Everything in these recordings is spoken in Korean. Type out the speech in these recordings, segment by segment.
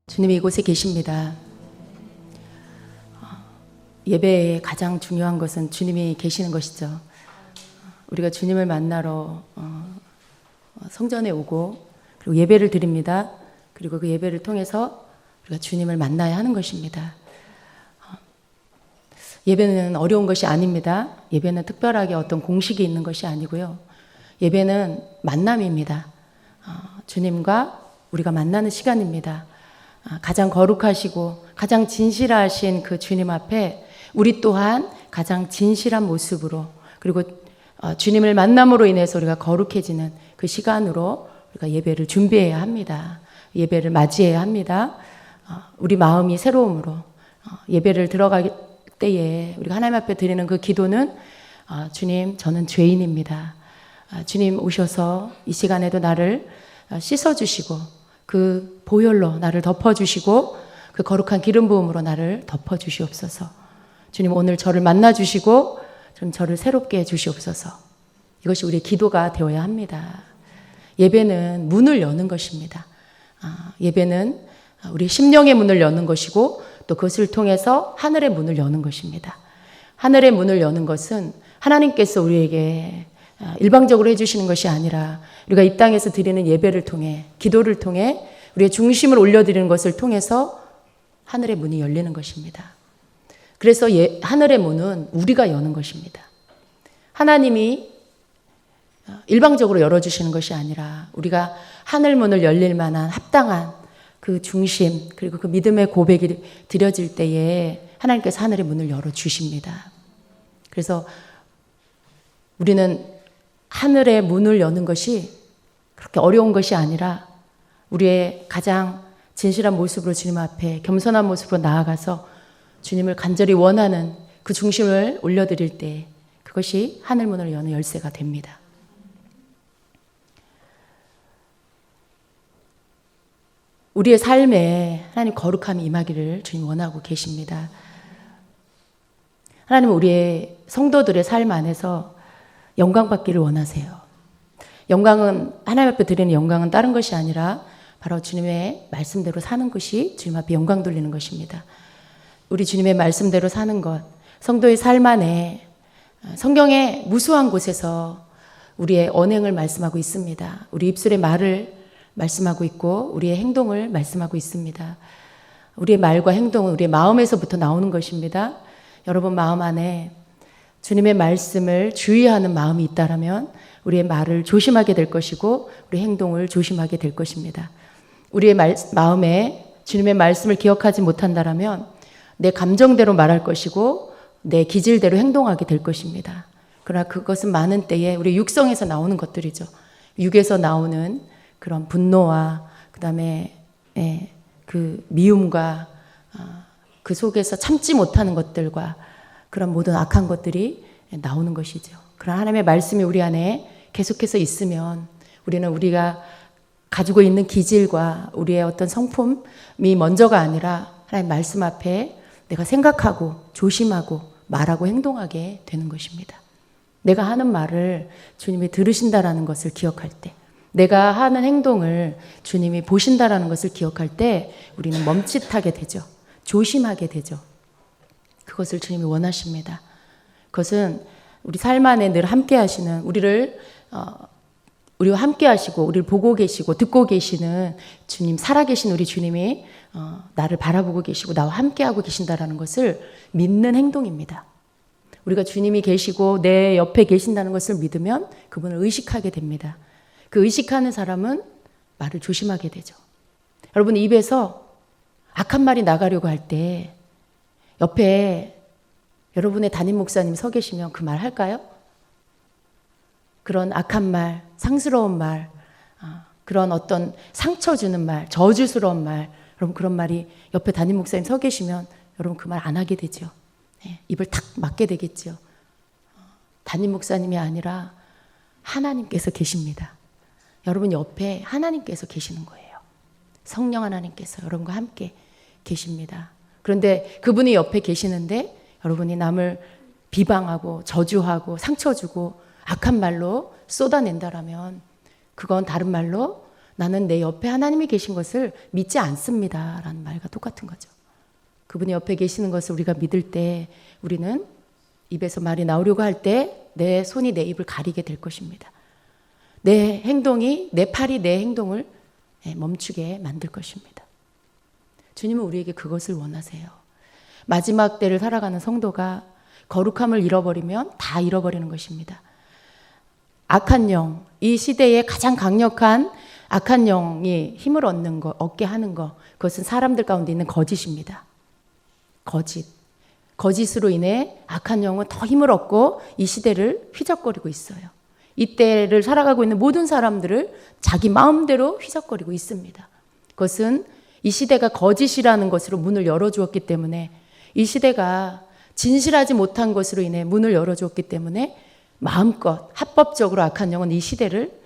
주님이 이곳에 계십니다. 예배의 가장 중요한 것은 주님이 계시는 것이죠. 우리가 주님을 만나러 성전에 오고 그리고 예배를 드립니다. 그리고 그 예배를 통해서 우리가 주님을 만나야 하는 것입니다. 예배는 어려운 것이 아닙니다. 예배는 특별하게 어떤 공식이 있는 것이 아니고요. 예배는 만남입니다. 주님과 우리가 만나는 시간입니다. 가장 거룩하시고 가장 진실하신 그 주님 앞에 우리 또한 가장 진실한 모습으로 그리고 주님을 만남으로 인해서 우리가 거룩해지는 그 시간으로 우리가 예배를 준비해야 합니다. 예배를 맞이해야 합니다. 우리 마음이 새로움으로 예배를 들어갈 때에 우리가 하나님 앞에 드리는 그 기도는 주님, 저는 죄인입니다. 주님 오셔서 이 시간에도 나를 씻어주시고 그 보혈로 나를 덮어주시고 그 거룩한 기름 부음으로 나를 덮어주시옵소서. 주님 오늘 저를 만나주시고 좀 저를 새롭게 해주시옵소서. 이것이 우리의 기도가 되어야 합니다. 예배는 문을 여는 것입니다. 예배는 우리 심령의 문을 여는 것이고 또 그것을 통해서 하늘의 문을 여는 것입니다. 하늘의 문을 여는 것은 하나님께서 우리에게 일방적으로 해주시는 것이 아니라 우리가 이 땅에서 드리는 예배를 통해 기도를 통해 우리의 중심을 올려드리는 것을 통해서 하늘의 문이 열리는 것입니다. 그래서 하늘의 문은 우리가 여는 것입니다. 하나님이 일방적으로 열어주시는 것이 아니라 우리가 하늘 문을 열릴 만한 합당한 그 중심 그리고 그 믿음의 고백이 드려질 때에 하나님께서 하늘의 문을 열어주십니다. 그래서 우리는 하늘의 문을 여는 것이 그렇게 어려운 것이 아니라 우리의 가장 진실한 모습으로 주님 앞에 겸손한 모습으로 나아가서 주님을 간절히 원하는 그 중심을 올려드릴 때 그것이 하늘문을 여는 열쇠가 됩니다. 우리의 삶에 하나님 거룩함이 임하기를 주님 원하고 계십니다. 하나님은 우리의 성도들의 삶 안에서 영광 받기를 원하세요. 영광은 하나님 앞에 드리는 영광은 다른 것이 아니라 바로 주님의 말씀대로 사는 것이 주님 앞에 영광 돌리는 것입니다. 우리 주님의 말씀대로 사는 것, 성도의 삶 안에 성경의 무수한 곳에서 우리의 언행을 말씀하고 있습니다. 우리 입술의 말을 말씀하고 있고 우리의 행동을 말씀하고 있습니다. 우리의 말과 행동은 우리의 마음에서부터 나오는 것입니다. 여러분 마음 안에 주님의 말씀을 주의하는 마음이 있다라면 우리의 말을 조심하게 될 것이고 우리 행동을 조심하게 될 것입니다. 우리의 마음에 주님의 말씀을 기억하지 못한다라면 내 감정대로 말할 것이고 내 기질대로 행동하게 될 것입니다. 그러나 그것은 많은 때에 우리 육성에서 나오는 것들이죠. 육에서 나오는 그런 분노와 그다음에 그 미움과 그 속에서 참지 못하는 것들과 그런 모든 악한 것들이 나오는 것이죠. 그러나 하나님의 말씀이 우리 안에 계속해서 있으면 우리는 우리가 가지고 있는 기질과 우리의 어떤 성품이 먼저가 아니라 하나님 말씀 앞에 내가 생각하고 조심하고 말하고 행동하게 되는 것입니다. 내가 하는 말을 주님이 들으신다라는 것을 기억할 때 내가 하는 행동을 주님이 보신다라는 것을 기억할 때 우리는 멈칫하게 되죠. 조심하게 되죠. 그것을 주님이 원하십니다. 그것은 우리 삶 안에 늘 함께 하시는 우리와 함께 하시고 우리를 보고 계시고 듣고 계시는 주님, 살아계신 우리 주님이 나를 바라보고 계시고 나와 함께 하고 계신다라는 것을 믿는 행동입니다. 우리가 주님이 계시고 내 옆에 계신다는 것을 믿으면 그분을 의식하게 됩니다. 그 의식하는 사람은 말을 조심하게 되죠. 여러분 입에서 악한 말이 나가려고 할 때 옆에 여러분의 담임 목사님 서 계시면 그 말 할까요? 그런 악한 말, 상스러운 말, 그런 어떤 상처 주는 말, 저주스러운 말, 여러분 그런 말이 옆에 담임 목사님 서 계시면 여러분 그 말 안 하게 되죠. 입을 탁 막게 되겠죠. 담임 목사님이 아니라 하나님께서 계십니다. 여러분 옆에 하나님께서 계시는 거예요. 성령 하나님께서 여러분과 함께 계십니다. 그런데 그분이 옆에 계시는데 여러분이 남을 비방하고 저주하고 상처 주고 악한 말로 쏟아낸다라면 그건 다른 말로 나는 내 옆에 하나님이 계신 것을 믿지 않습니다. 라는 말과 똑같은 거죠. 그분이 옆에 계시는 것을 우리가 믿을 때 우리는 입에서 말이 나오려고 할 때 내 손이 내 입을 가리게 될 것입니다. 내 행동이, 내 팔이 내 행동을 멈추게 만들 것입니다. 주님은 우리에게 그것을 원하세요. 마지막 때를 살아가는 성도가 거룩함을 잃어버리면 다 잃어버리는 것입니다. 악한 영, 이 시대에 가장 강력한 악한 영이 힘을 얻게 하는 것, 그것은 사람들 가운데 있는 거짓입니다. 거짓으로 인해 악한 영은 더 힘을 얻고 이 시대를 휘적거리고 있어요. 이 때를 살아가고 있는 모든 사람들을 자기 마음대로 휘적거리고 있습니다. 그것은 이 시대가 거짓이라는 것으로 문을 열어주었기 때문에, 이 시대가 진실하지 못한 것으로 인해 문을 열어주었기 때문에 마음껏 합법적으로 악한 영은 이 시대를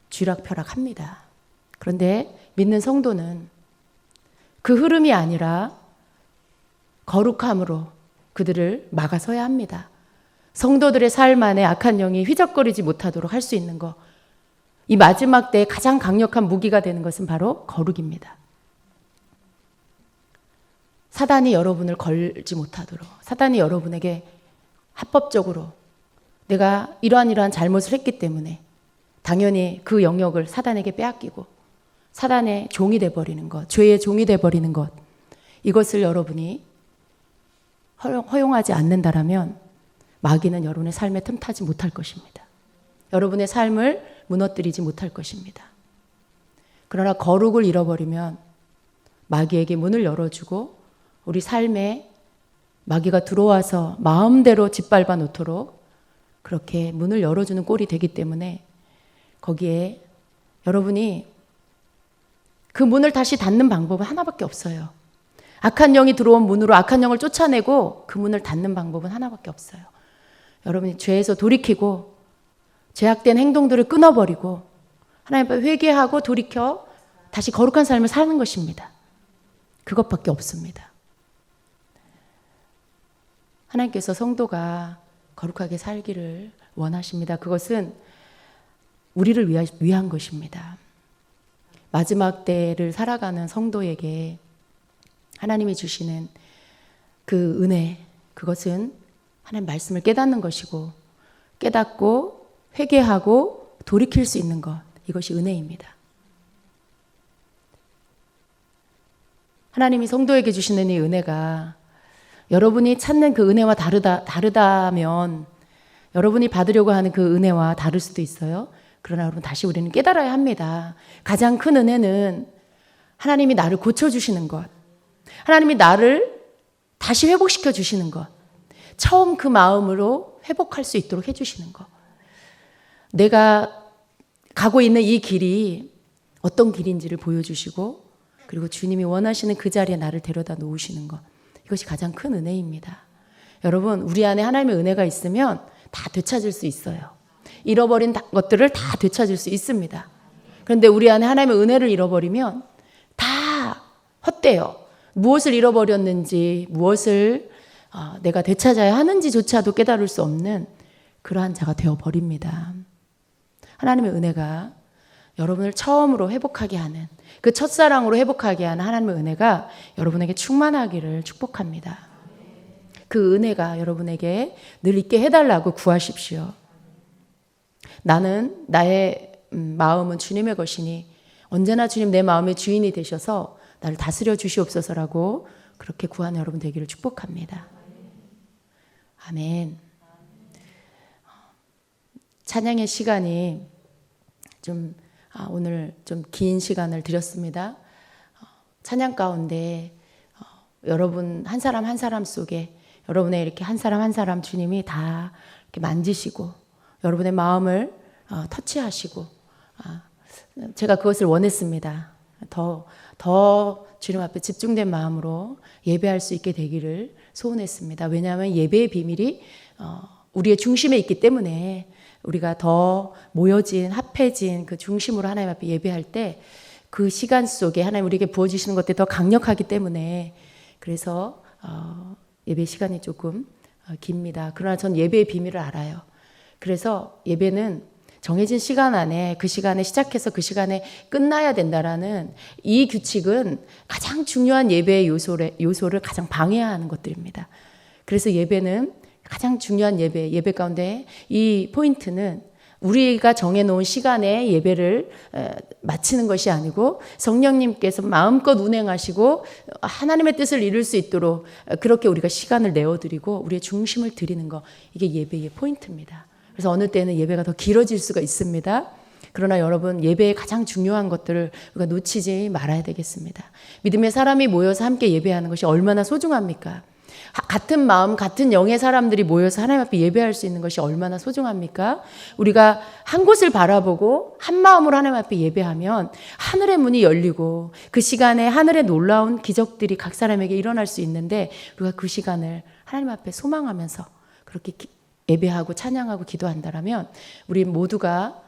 쥐락펴락합니다. 그런데 믿는 성도는 그 흐름이 아니라 거룩함으로 그들을 막아서야 합니다. 성도들의 삶 안에 악한 영이 휘적거리지 못하도록 할 수 있는 것, 이 마지막 때에 가장 강력한 무기가 되는 것은 바로 거룩입니다. 사단이 여러분을 걸지 못하도록, 사단이 여러분에게 합법적으로 내가 이러한 잘못을 했기 때문에 당연히 그 영역을 사단에게 빼앗기고 사단의 종이 돼버리는 것, 죄의 종이 돼버리는 것, 이것을 여러분이 허용하지 않는다라면 마귀는 여러분의 삶에 틈타지 못할 것입니다. 여러분의 삶을 무너뜨리지 못할 것입니다. 그러나 거룩을 잃어버리면 마귀에게 문을 열어주고 우리 삶에 마귀가 들어와서 마음대로 짓밟아 놓도록 그렇게 문을 열어주는 꼴이 되기 때문에 거기에 여러분이 그 문을 다시 닫는 방법은 하나밖에 없어요. 악한 영이 들어온 문으로 악한 영을 쫓아내고 그 문을 닫는 방법은 하나밖에 없어요. 여러분이 죄에서 돌이키고 죄악된 행동들을 끊어버리고 하나님 앞에 회개하고 돌이켜 다시 거룩한 삶을 사는 것입니다. 그것밖에 없습니다. 하나님께서 성도가 거룩하게 살기를 원하십니다. 그것은 우리를 위한 것입니다. 마지막 때를 살아가는 성도에게 하나님이 주시는 그 은혜, 그것은 하나님 말씀을 깨닫는 것이고 깨닫고 회개하고 돌이킬 수 있는 것, 이것이 은혜입니다. 하나님이 성도에게 주시는 이 은혜가 여러분이 찾는 그 은혜와 다르다면 여러분이 받으려고 하는 그 은혜와 다를 수도 있어요. 그러나 여러분 다시 우리는 깨달아야 합니다. 가장 큰 은혜는 하나님이 나를 고쳐주시는 것, 하나님이 나를 다시 회복시켜 주시는 것, 처음 그 마음으로 회복할 수 있도록 해주시는 것, 내가 가고 있는 이 길이 어떤 길인지를 보여주시고 그리고 주님이 원하시는 그 자리에 나를 데려다 놓으시는 것, 이것이 가장 큰 은혜입니다. 여러분, 우리 안에 하나님의 은혜가 있으면 다 되찾을 수 있어요. 잃어버린 것들을 다 되찾을 수 있습니다. 그런데 우리 안에 하나님의 은혜를 잃어버리면 다 헛돼요. 무엇을 잃어버렸는지, 무엇을 내가 되찾아야 하는지조차도 깨달을 수 없는 그러한 자가 되어버립니다. 하나님의 은혜가 여러분을 처음으로 회복하게 하는, 그 첫사랑으로 회복하게 하는 하나님의 은혜가 여러분에게 충만하기를 축복합니다. 그 은혜가 여러분에게 늘 있게 해달라고 구하십시오. 나는 나의 마음은 주님의 것이니 언제나 주님 내 마음의 주인이 되셔서 나를 다스려 주시옵소서라고 그렇게 구하는 여러분 되기를 축복합니다. 아멘. 찬양의 시간이 오늘 좀 긴 시간을 드렸습니다. 찬양 가운데 여러분 한 사람 한 사람 속에 여러분의 이렇게 한 사람 한 사람 주님이 다 이렇게 만지시고 여러분의 마음을 터치하시고 제가 그것을 원했습니다. 더 주님 앞에 집중된 마음으로 예배할 수 있게 되기를 소원했습니다. 왜냐하면 예배의 비밀이 우리의 중심에 있기 때문에 우리가 더 모여진 합해진 그 중심으로 하나님 앞에 예배할 때 그 시간 속에 하나님 우리에게 부어주시는 것들이 더 강력하기 때문에 그래서 예배 시간이 조금 깁니다. 그러나 전 예배의 비밀을 알아요. 그래서 예배는 정해진 시간 안에 그 시간에 시작해서 그 시간에 끝나야 된다라는 이 규칙은 가장 중요한 예배의 요소를 가장 방해하는 것들입니다. 그래서 예배는 가장 중요한 예배 가운데 이 포인트는 우리가 정해놓은 시간에 예배를 마치는 것이 아니고 성령님께서 마음껏 운행하시고 하나님의 뜻을 이룰 수 있도록 그렇게 우리가 시간을 내어드리고 우리의 중심을 드리는 것, 이게 예배의 포인트입니다. 그래서 어느 때는 예배가 더 길어질 수가 있습니다. 그러나 여러분, 예배의 가장 중요한 것들을 우리가 놓치지 말아야 되겠습니다. 믿음의 사람이 모여서 함께 예배하는 것이 얼마나 소중합니까? 같은 마음, 같은 영의 사람들이 모여서 하나님 앞에 예배할 수 있는 것이 얼마나 소중합니까? 우리가 한 곳을 바라보고 한 마음으로 하나님 앞에 예배하면 하늘의 문이 열리고 그 시간에 하늘의 놀라운 기적들이 각 사람에게 일어날 수 있는데, 우리가 그 시간을 하나님 앞에 소망하면서 그렇게 예배하고 찬양하고 기도한다라면 우리 모두가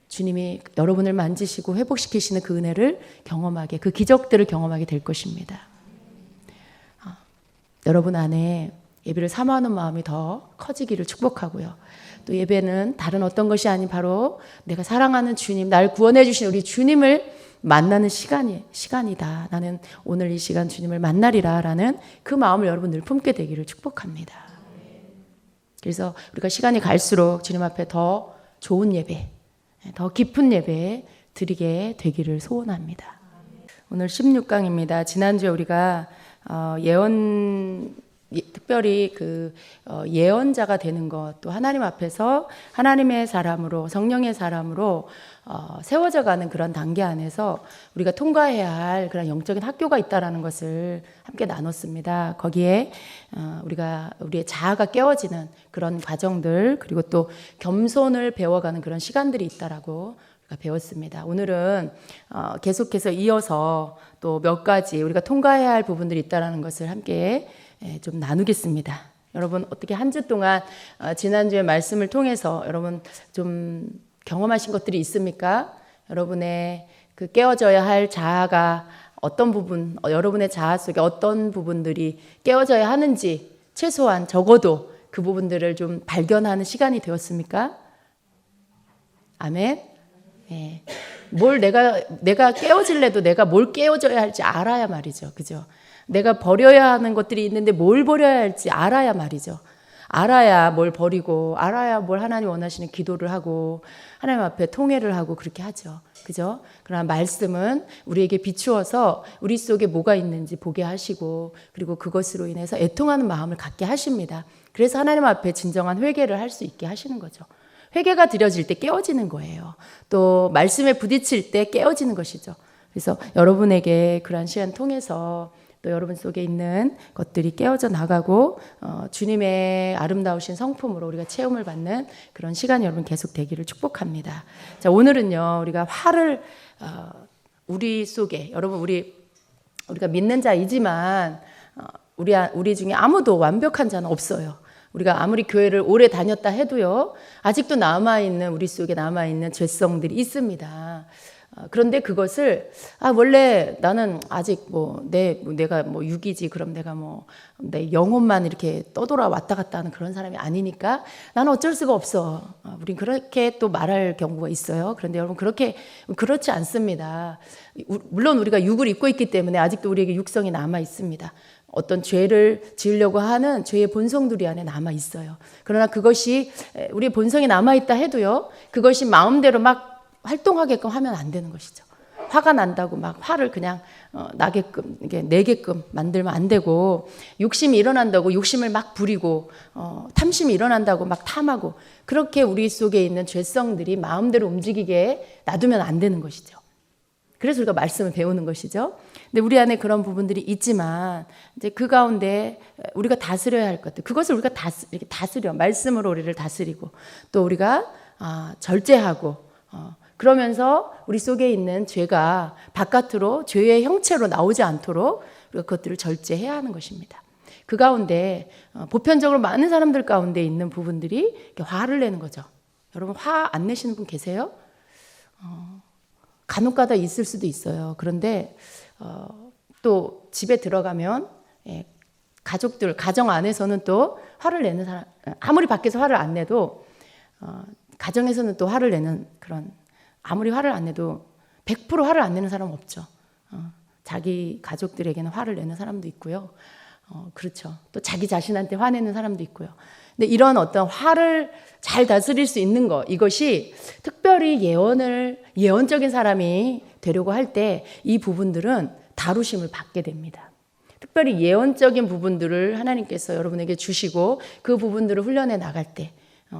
주님이 여러분을 만지시고 회복시키시는 그 은혜를 경험하게, 그 기적들을 경험하게 될 것입니다. 여러분 안에 예배를 사모하는 마음이 더 커지기를 축복하고요. 또 예배는 다른 어떤 것이 아닌 바로 내가 사랑하는 주님, 날 구원해 주신 우리 주님을 만나는 시간이다. 나는 오늘 이 시간 주님을 만나리라 라는 그 마음을 여러분 늘 품게 되기를 축복합니다. 그래서 우리가 시간이 갈수록 주님 앞에 더 좋은 예배, 더 깊은 예배 드리게 되기를 소원합니다. 오늘 16강입니다. 지난주에 우리가 특별히 예언자가 되는 것, 또 하나님 앞에서 하나님의 사람으로, 성령의 사람으로 세워져 가는 그런 단계 안에서 우리가 통과해야 할 그런 영적인 학교가 있다라는 것을 함께 나눴습니다. 거기에 우리의 자아가 깨워지는 그런 과정들, 그리고 또 겸손을 배워가는 그런 시간들이 있다라고 배웠습니다. 오늘은 계속해서 이어서 또 몇 가지 우리가 통과해야 할 부분들이 있다는 것을 함께 좀 나누겠습니다. 여러분, 어떻게 한 주 동안 지난주의 말씀을 통해서 여러분 좀 경험하신 것들이 있습니까? 여러분의 그 깨어져야 할 자아가 어떤 부분, 여러분의 자아 속에 어떤 부분들이 깨어져야 하는지 최소한 적어도 그 부분들을 좀 발견하는 시간이 되었습니까? 아멘. 예. 뭘 내가 깨어질래도 내가 뭘 깨어져야 할지 알아야 말이죠. 그죠? 내가 버려야 하는 것들이 있는데 뭘 버려야 할지 알아야 말이죠. 알아야 뭘 버리고, 알아야 뭘 하나님 원하시는 기도를 하고, 하나님 앞에 통회를 하고 그렇게 하죠. 그죠? 그러나 말씀은 우리에게 비추어서 우리 속에 뭐가 있는지 보게 하시고, 그리고 그것으로 인해서 애통하는 마음을 갖게 하십니다. 그래서 하나님 앞에 진정한 회개를 할 수 있게 하시는 거죠. 회개가 드려질 때 깨어지는 거예요. 또 말씀에 부딪힐 때 깨어지는 것이죠. 그래서 여러분에게 그러한 시간 통해서 또 여러분 속에 있는 것들이 깨어져 나가고 주님의 아름다우신 성품으로 우리가 체험을 받는 그런 시간이 여러분 계속 되기를 축복합니다. 자, 오늘은요, 우리가 화를 우리 속에, 여러분 우리가 믿는 자이지만 우리 중에 아무도 완벽한 자는 없어요. 우리가 아무리 교회를 오래 다녔다 해도요, 아직도 남아있는, 우리 속에 남아있는 죄성들이 있습니다. 그런데 그것을, 원래 나는 아직 내가 육이지, 그럼 내가 내 영혼만 이렇게 떠돌아 왔다 갔다 하는 그런 사람이 아니니까 나는 어쩔 수가 없어. 우린 그렇게 또 말할 경우가 있어요. 그런데 여러분, 그렇지 않습니다. 물론 우리가 육을 입고 있기 때문에 아직도 우리에게 육성이 남아 있습니다. 어떤 죄를 지으려고 하는 죄의 본성들이 안에 남아 있어요. 그러나 그것이 우리의 본성이 남아 있다 해도요, 그것이 마음대로 막 활동하게끔 하면 안 되는 것이죠. 화가 난다고 막 화를 그냥 나게끔, 이게 내게끔 만들면 안 되고, 욕심이 일어난다고 욕심을 막 부리고, 탐심이 일어난다고 막 탐하고, 그렇게 우리 속에 있는 죄성들이 마음대로 움직이게 놔두면 안 되는 것이죠. 그래서 우리가 말씀을 배우는 것이죠. 근데 우리 안에 그런 부분들이 있지만, 이제 그 가운데 우리가 다스려야 할 것들, 그것을 우리가 이렇게 다스려, 말씀으로 우리를 다스리고, 또 우리가 절제하고, 그러면서 우리 속에 있는 죄가 바깥으로 죄의 형체로 나오지 않도록 우리가 그것들을 절제해야 하는 것입니다. 그 가운데 보편적으로 많은 사람들 가운데 있는 부분들이 이렇게 화를 내는 거죠. 여러분, 화 안 내시는 분 계세요? 간혹가다 있을 수도 있어요. 그런데 또 집에 들어가면 가정 안에서는 또 화를 내는 사람, 아무리 밖에서 화를 안 내도 가정에서는 또 화를 내는 그런, 아무리 화를 안 내도 100% 화를 안 내는 사람은 없죠. 자기 가족들에게는 화를 내는 사람도 있고요. 그렇죠. 또 자기 자신한테 화내는 사람도 있고요. 근데 이런 어떤 화를 잘 다스릴 수 있는 것, 이것이 특별히 예언적인 사람이 되려고 할 때 이 부분들은 다루심을 받게 됩니다. 특별히 예언적인 부분들을 하나님께서 여러분에게 주시고 그 부분들을 훈련해 나갈 때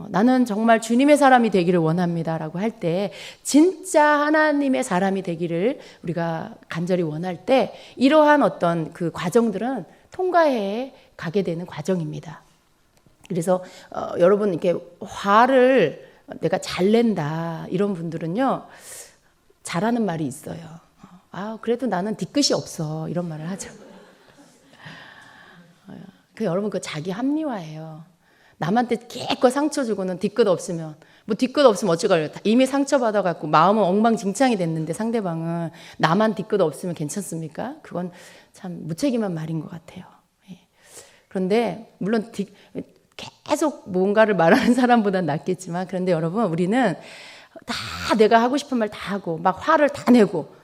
나는 정말 주님의 사람이 되기를 원합니다 라고 할 때 진짜 하나님의 사람이 되기를 우리가 간절히 원할 때 이러한 어떤 그 과정들은 통과해 가게 되는 과정입니다. 그래서 여러분 이렇게 화를 내가 잘 낸다 이런 분들은요 잘하는 말이 있어요. 그래도 나는 뒤끝이 없어 이런 말을 하죠. 여러분 그 자기 합리화예요. 남한테 깨끗 상처 주고는 뒤끝 없으면 뭐 뒤끝 없으면 어쩌고요. 이미 상처 받아갖고 마음은 엉망진창이 됐는데 상대방은 나만 뒤끝 없으면 괜찮습니까? 그건 참 무책임한 말인 것 같아요. 그런데 물론 계속 뭔가를 말하는 사람보다는 낫겠지만 그런데 여러분 우리는 다 내가 하고 싶은 말 다 하고 막 화를 다 내고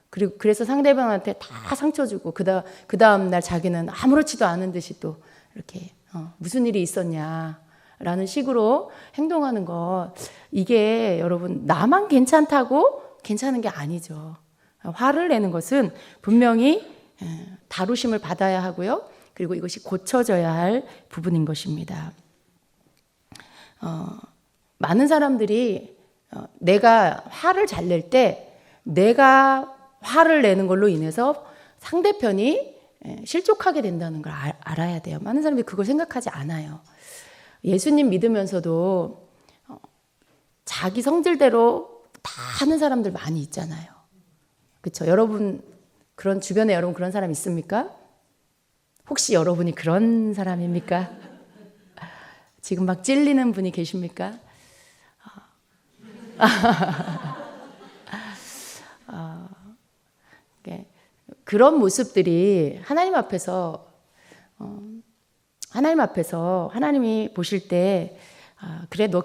그리고 그래서 상대방한테 다 상처 주고 그 다음 날 자기는 아무렇지도 않은 듯이 또 이렇게 무슨 일이 있었냐라는 식으로 행동하는 것 이게 여러분 나만 괜찮다고 괜찮은 게 아니죠. 화를 내는 것은 분명히 다루심을 받아야 하고요. 그리고 이것이 고쳐져야 할 부분인 것입니다. 많은 사람들이 내가 화를 잘 낼 때 내가 화를 내는 걸로 인해서 상대편이 실족하게 된다는 걸 알아야 돼요. 많은 사람들이 그걸 생각하지 않아요. 예수님 믿으면서도 자기 성질대로 다 하는 사람들 많이 있잖아요. 그렇죠? 여러분 그런 주변에 여러분 그런 사람 있습니까? 혹시 여러분이 그런 사람입니까? 지금 막 찔리는 분이 계십니까? 그런 모습들이 하나님 앞에서 하나님이 보실 때 그래 너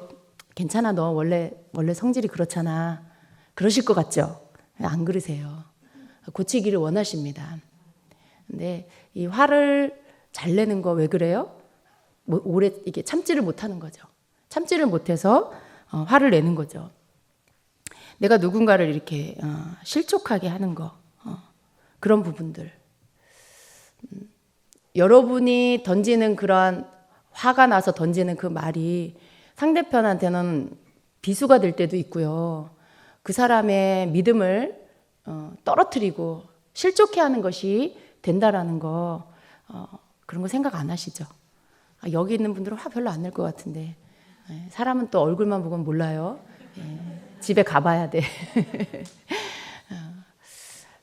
괜찮아 너 원래 성질이 그렇잖아 그러실 것 같죠? 안 그러세요. 고치기를 원하십니다. 근데 이 화를 잘 내는 거 왜 그래요? 오래 이게 참지를 못하는 거죠. 참지를 못해서 화를 내는 거죠. 내가 누군가를 이렇게 실족하게 하는 거 그런 부분들 여러분이 던지는 그러한 화가 나서 던지는 그 말이 상대편한테는 비수가 될 때도 있고요. 그 사람의 믿음을 떨어뜨리고 실족해 하는 것이 된다라는 거 그런 거 생각 안 하시죠? 여기 있는 분들은 화 별로 안 낼 것 같은데 사람은 또 얼굴만 보고는 몰라요. 집에 가봐야 돼.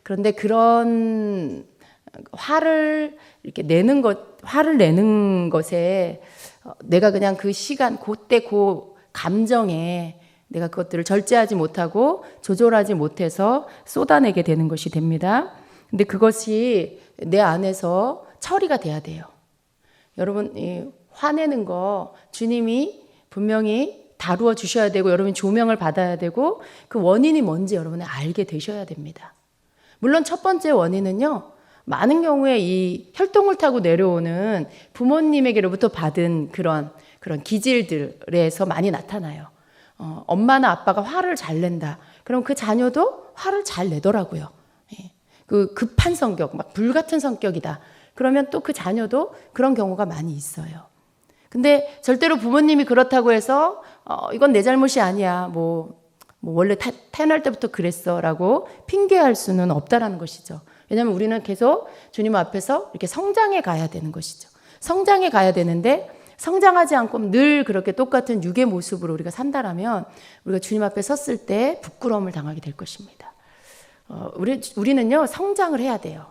그런데 그런 화를 이렇게 화를 내는 것에 내가 그냥 그 시간, 그때 그 감정에 내가 그것들을 절제하지 못하고 조절하지 못해서 쏟아내게 되는 것이 됩니다. 근데 그것이 내 안에서 처리가 돼야 돼요. 여러분, 이 화내는 거 주님이 분명히 다루어 주셔야 되고 여러분이 조명을 받아야 되고 그 원인이 뭔지 여러분이 알게 되셔야 됩니다. 물론 첫 번째 원인은요. 많은 경우에 이 혈통을 타고 내려오는 부모님에게로부터 받은 그런 기질들에서 많이 나타나요. 엄마나 아빠가 화를 잘 낸다. 그럼 그 자녀도 화를 잘 내더라고요. 그 급한 성격, 막 불같은 성격이다. 그러면 또 그 자녀도 그런 경우가 많이 있어요. 근데 절대로 부모님이 그렇다고 해서 이건 내 잘못이 아니야. 뭐 원래 태어날 때부터 그랬어라고 핑계할 수는 없다라는 것이죠. 왜냐하면 우리는 계속 주님 앞에서 이렇게 성장해 가야 되는 것이죠. 성장해 가야 되는데 성장하지 않고 늘 그렇게 똑같은 육의 모습으로 우리가 산다라면 우리가 주님 앞에 섰을 때 부끄러움을 당하게 될 것입니다. 우리는요 성장을 해야 돼요.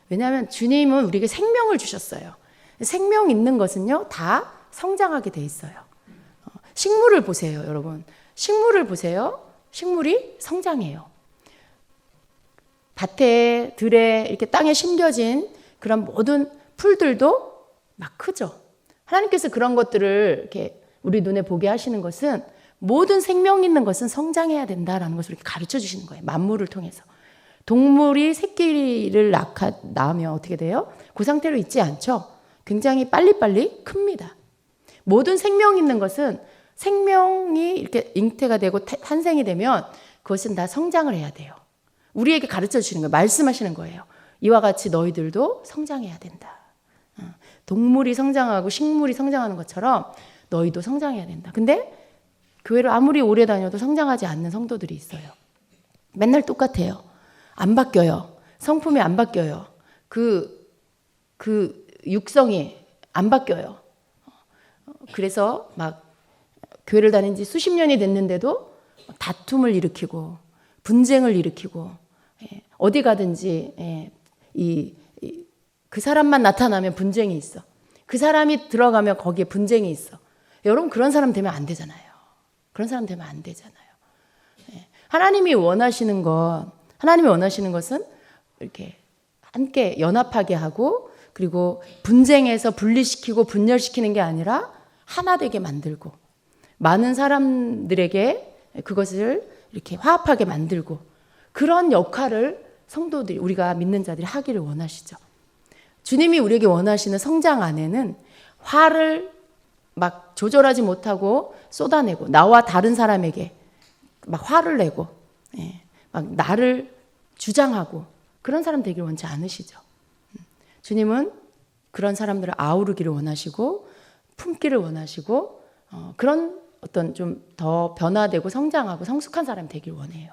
왜냐하면 주님은 우리에게 생명을 주셨어요. 생명 있는 것은요 다 성장하게 돼 있어요. 식물을 보세요, 여러분. 식물을 보세요. 식물이 성장해요. 밭에, 들에, 이렇게 땅에 심겨진 그런 모든 풀들도 막 크죠. 하나님께서 그런 것들을 이렇게 우리 눈에 보게 하시는 것은 모든 생명 있는 것은 성장해야 된다라는 것을 이렇게 가르쳐 주시는 거예요. 만물을 통해서. 동물이 새끼를 낳으면 어떻게 돼요? 그 상태로 있지 않죠. 굉장히 빨리빨리 큽니다. 모든 생명 있는 것은 생명이 이렇게 잉태가 되고 탄생이 되면 그것은 다 성장을 해야 돼요. 우리에게 가르쳐 주시는 거예요. 말씀하시는 거예요. 이와 같이 너희들도 성장해야 된다. 동물이 성장하고 식물이 성장하는 것처럼 너희도 성장해야 된다. 근데 교회를 아무리 오래 다녀도 성장하지 않는 성도들이 있어요. 맨날 똑같아요. 안 바뀌어요. 성품이 안 바뀌어요. 그 육성이 안 바뀌어요. 그래서 막 교회를 다닌 지 수십 년이 됐는데도 다툼을 일으키고 분쟁을 일으키고 어디 가든지 그 사람만 나타나면 분쟁이 있어. 그 사람이 들어가면 거기에 분쟁이 있어. 여러분 그런 사람 되면 안 되잖아요. 그런 사람 되면 안 되잖아요. 하나님이 원하시는 것은 이렇게 함께 연합하게 하고 그리고 분쟁에서 분리시키고 분열시키는 게 아니라 하나 되게 만들고 많은 사람들에게 그것을 이렇게 화합하게 만들고 그런 역할을 성도들이 우리가 믿는 자들이 하기를 원하시죠. 주님이 우리에게 원하시는 성장 안에는 화를 막 조절하지 못하고 쏟아내고 나와 다른 사람에게 막 화를 내고 막 나를 주장하고 그런 사람 되길 원치 않으시죠. 주님은 그런 사람들을 아우르기를 원하시고 품기를 원하시고 그런 어떤 좀 더 변화되고 성장하고 성숙한 사람이 되길 원해요.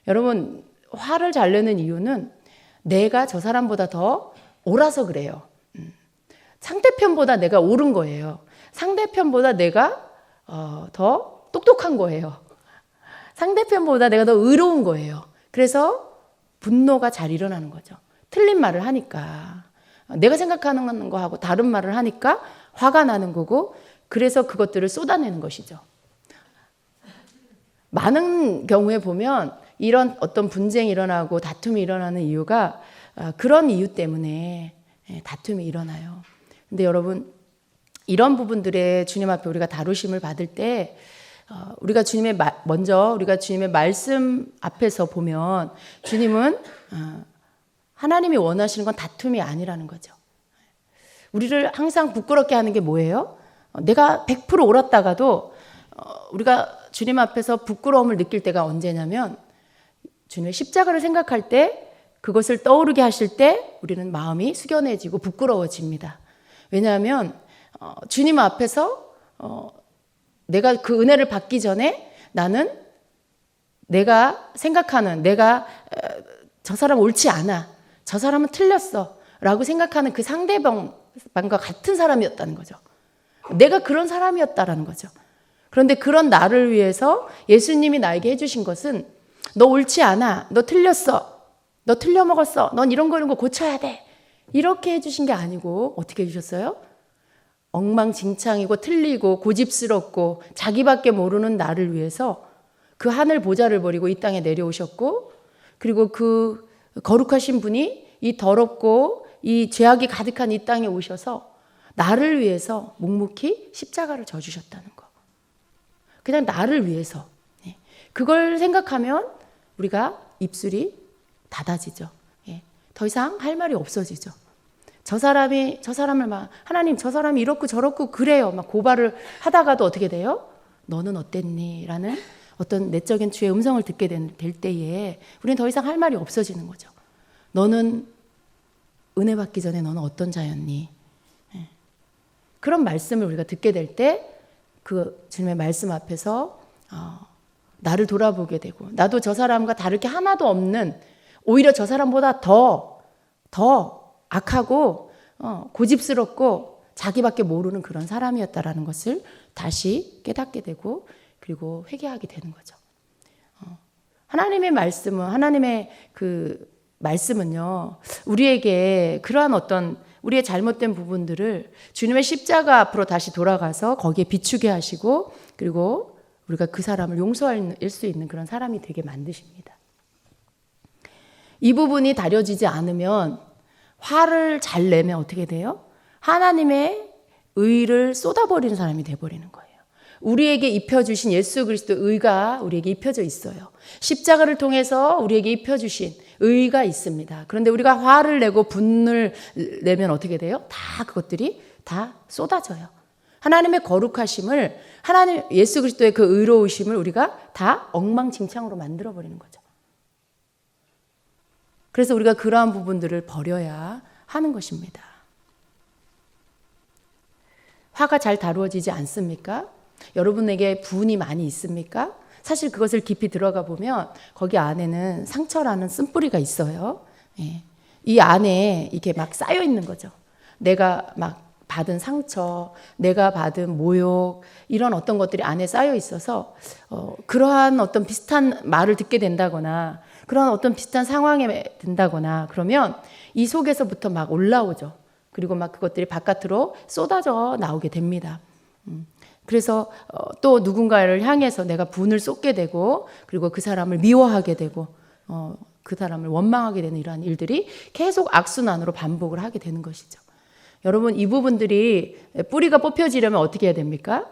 여러분 화를 잘 내는 이유는 내가 저 사람보다 더 옳아서 그래요. 상대편보다 내가 옳은 거예요. 상대편보다 내가 더 똑똑한 거예요. 상대편보다 내가 더 의로운 거예요. 그래서 분노가 잘 일어나는 거죠. 틀린 말을 하니까 내가 생각하는 거하고 다른 말을 하니까 화가 나는 거고 그래서 그것들을 쏟아내는 것이죠. 많은 경우에 보면 이런 어떤 분쟁이 일어나고 다툼이 일어나는 이유가 그런 이유 때문에 다툼이 일어나요. 근데 여러분 이런 부분들에 주님 앞에 우리가 다루심을 받을 때 우리가 먼저 우리가 주님의 말씀 앞에서 보면 주님은 하나님이 원하시는 건 다툼이 아니라는 거죠. 우리를 항상 부끄럽게 하는 게 뭐예요? 내가 100% 옳았다가도 우리가 주님 앞에서 부끄러움을 느낄 때가 언제냐면 주님의 십자가를 생각할 때 그것을 떠오르게 하실 때 우리는 마음이 숙연해지고 부끄러워집니다. 왜냐하면 주님 앞에서 내가 그 은혜를 받기 전에 나는 내가 생각하는 저 사람 옳지 않아. 저 사람은 틀렸어. 라고 생각하는 그 상대방과 같은 사람이었다는 거죠. 내가 그런 사람이었다라는 거죠. 그런데 그런 나를 위해서 예수님이 나에게 해주신 것은 너 옳지 않아. 너 틀렸어. 너 틀려먹었어. 넌 이런 거 고쳐야 돼. 이렇게 해주신 게 아니고 어떻게 해주셨어요? 엉망진창이고 틀리고 고집스럽고 자기밖에 모르는 나를 위해서 그 하늘 보좌를 버리고 이 땅에 내려오셨고 그리고 그 거룩하신 분이 이 더럽고 이 죄악이 가득한 이 땅에 오셔서 나를 위해서 묵묵히 십자가를 져주셨다는 거. 그냥 나를 위해서. 그걸 생각하면 우리가 입술이 닫아지죠. 더 이상 할 말이 없어지죠. 저 사람을 막 하나님 저 사람이 이렇고 저렇고 그래요. 막 고발을 하다가도 어떻게 돼요? 너는 어땠니? 라는 어떤 내적인 주의 음성을 듣게 될 때에 우리는 더 이상 할 말이 없어지는 거죠. 너는 은혜 받기 전에 너는 어떤 자였니? 그런 말씀을 우리가 듣게 될 때 그 주님의 말씀 앞에서 나를 돌아보게 되고 나도 저 사람과 다를 게 하나도 없는 오히려 저 사람보다 더 악하고 고집스럽고 자기밖에 모르는 그런 사람이었다라는 것을 다시 깨닫게 되고 그리고 회개하게 되는 거죠. 하나님의 말씀은요 우리에게 그러한 어떤 우리의 잘못된 부분들을 주님의 십자가 앞으로 다시 돌아가서 거기에 비추게 하시고 그리고 우리가 그 사람을 용서할 수 있는 그런 사람이 되게 만드십니다. 이 부분이 다려지지 않으면 화를 잘 내면 어떻게 돼요? 하나님의 의를 쏟아버리는 사람이 돼버리는 거예요. 우리에게 입혀주신 예수 그리스도의 의가 우리에게 입혀져 있어요. 십자가를 통해서 우리에게 입혀주신 의가 있습니다. 그런데 우리가 화를 내고 분을 내면 어떻게 돼요? 다 그것들이 다 쏟아져요. 하나님의 거룩하심을, 하나님 예수 그리스도의 그 의로우심을 우리가 다 엉망진창으로 만들어버리는 거죠. 그래서 우리가 그러한 부분들을 버려야 하는 것입니다. 화가 잘 다루어지지 않습니까? 여러분에게 분이 많이 있습니까? 사실 그것을 깊이 들어가 보면 거기 안에는 상처라는 쓴뿌리가 있어요. 예. 이 안에 이게 막 쌓여 있는 거죠. 내가 막 받은 상처, 내가 받은 모욕, 이런 어떤 것들이 안에 쌓여 있어서 그러한 어떤 비슷한 말을 듣게 된다거나 그런 어떤 비슷한 상황에 든다거나 그러면 이 속에서부터 막 올라오죠. 그리고 막 그것들이 바깥으로 쏟아져 나오게 됩니다. 그래서 또 누군가를 향해서 내가 분을 쏟게 되고 그리고 그 사람을 미워하게 되고 그 사람을 원망하게 되는 이러한 일들이 계속 악순환으로 반복을 하게 되는 것이죠. 여러분, 이 부분들이 뿌리가 뽑혀지려면 어떻게 해야 됩니까?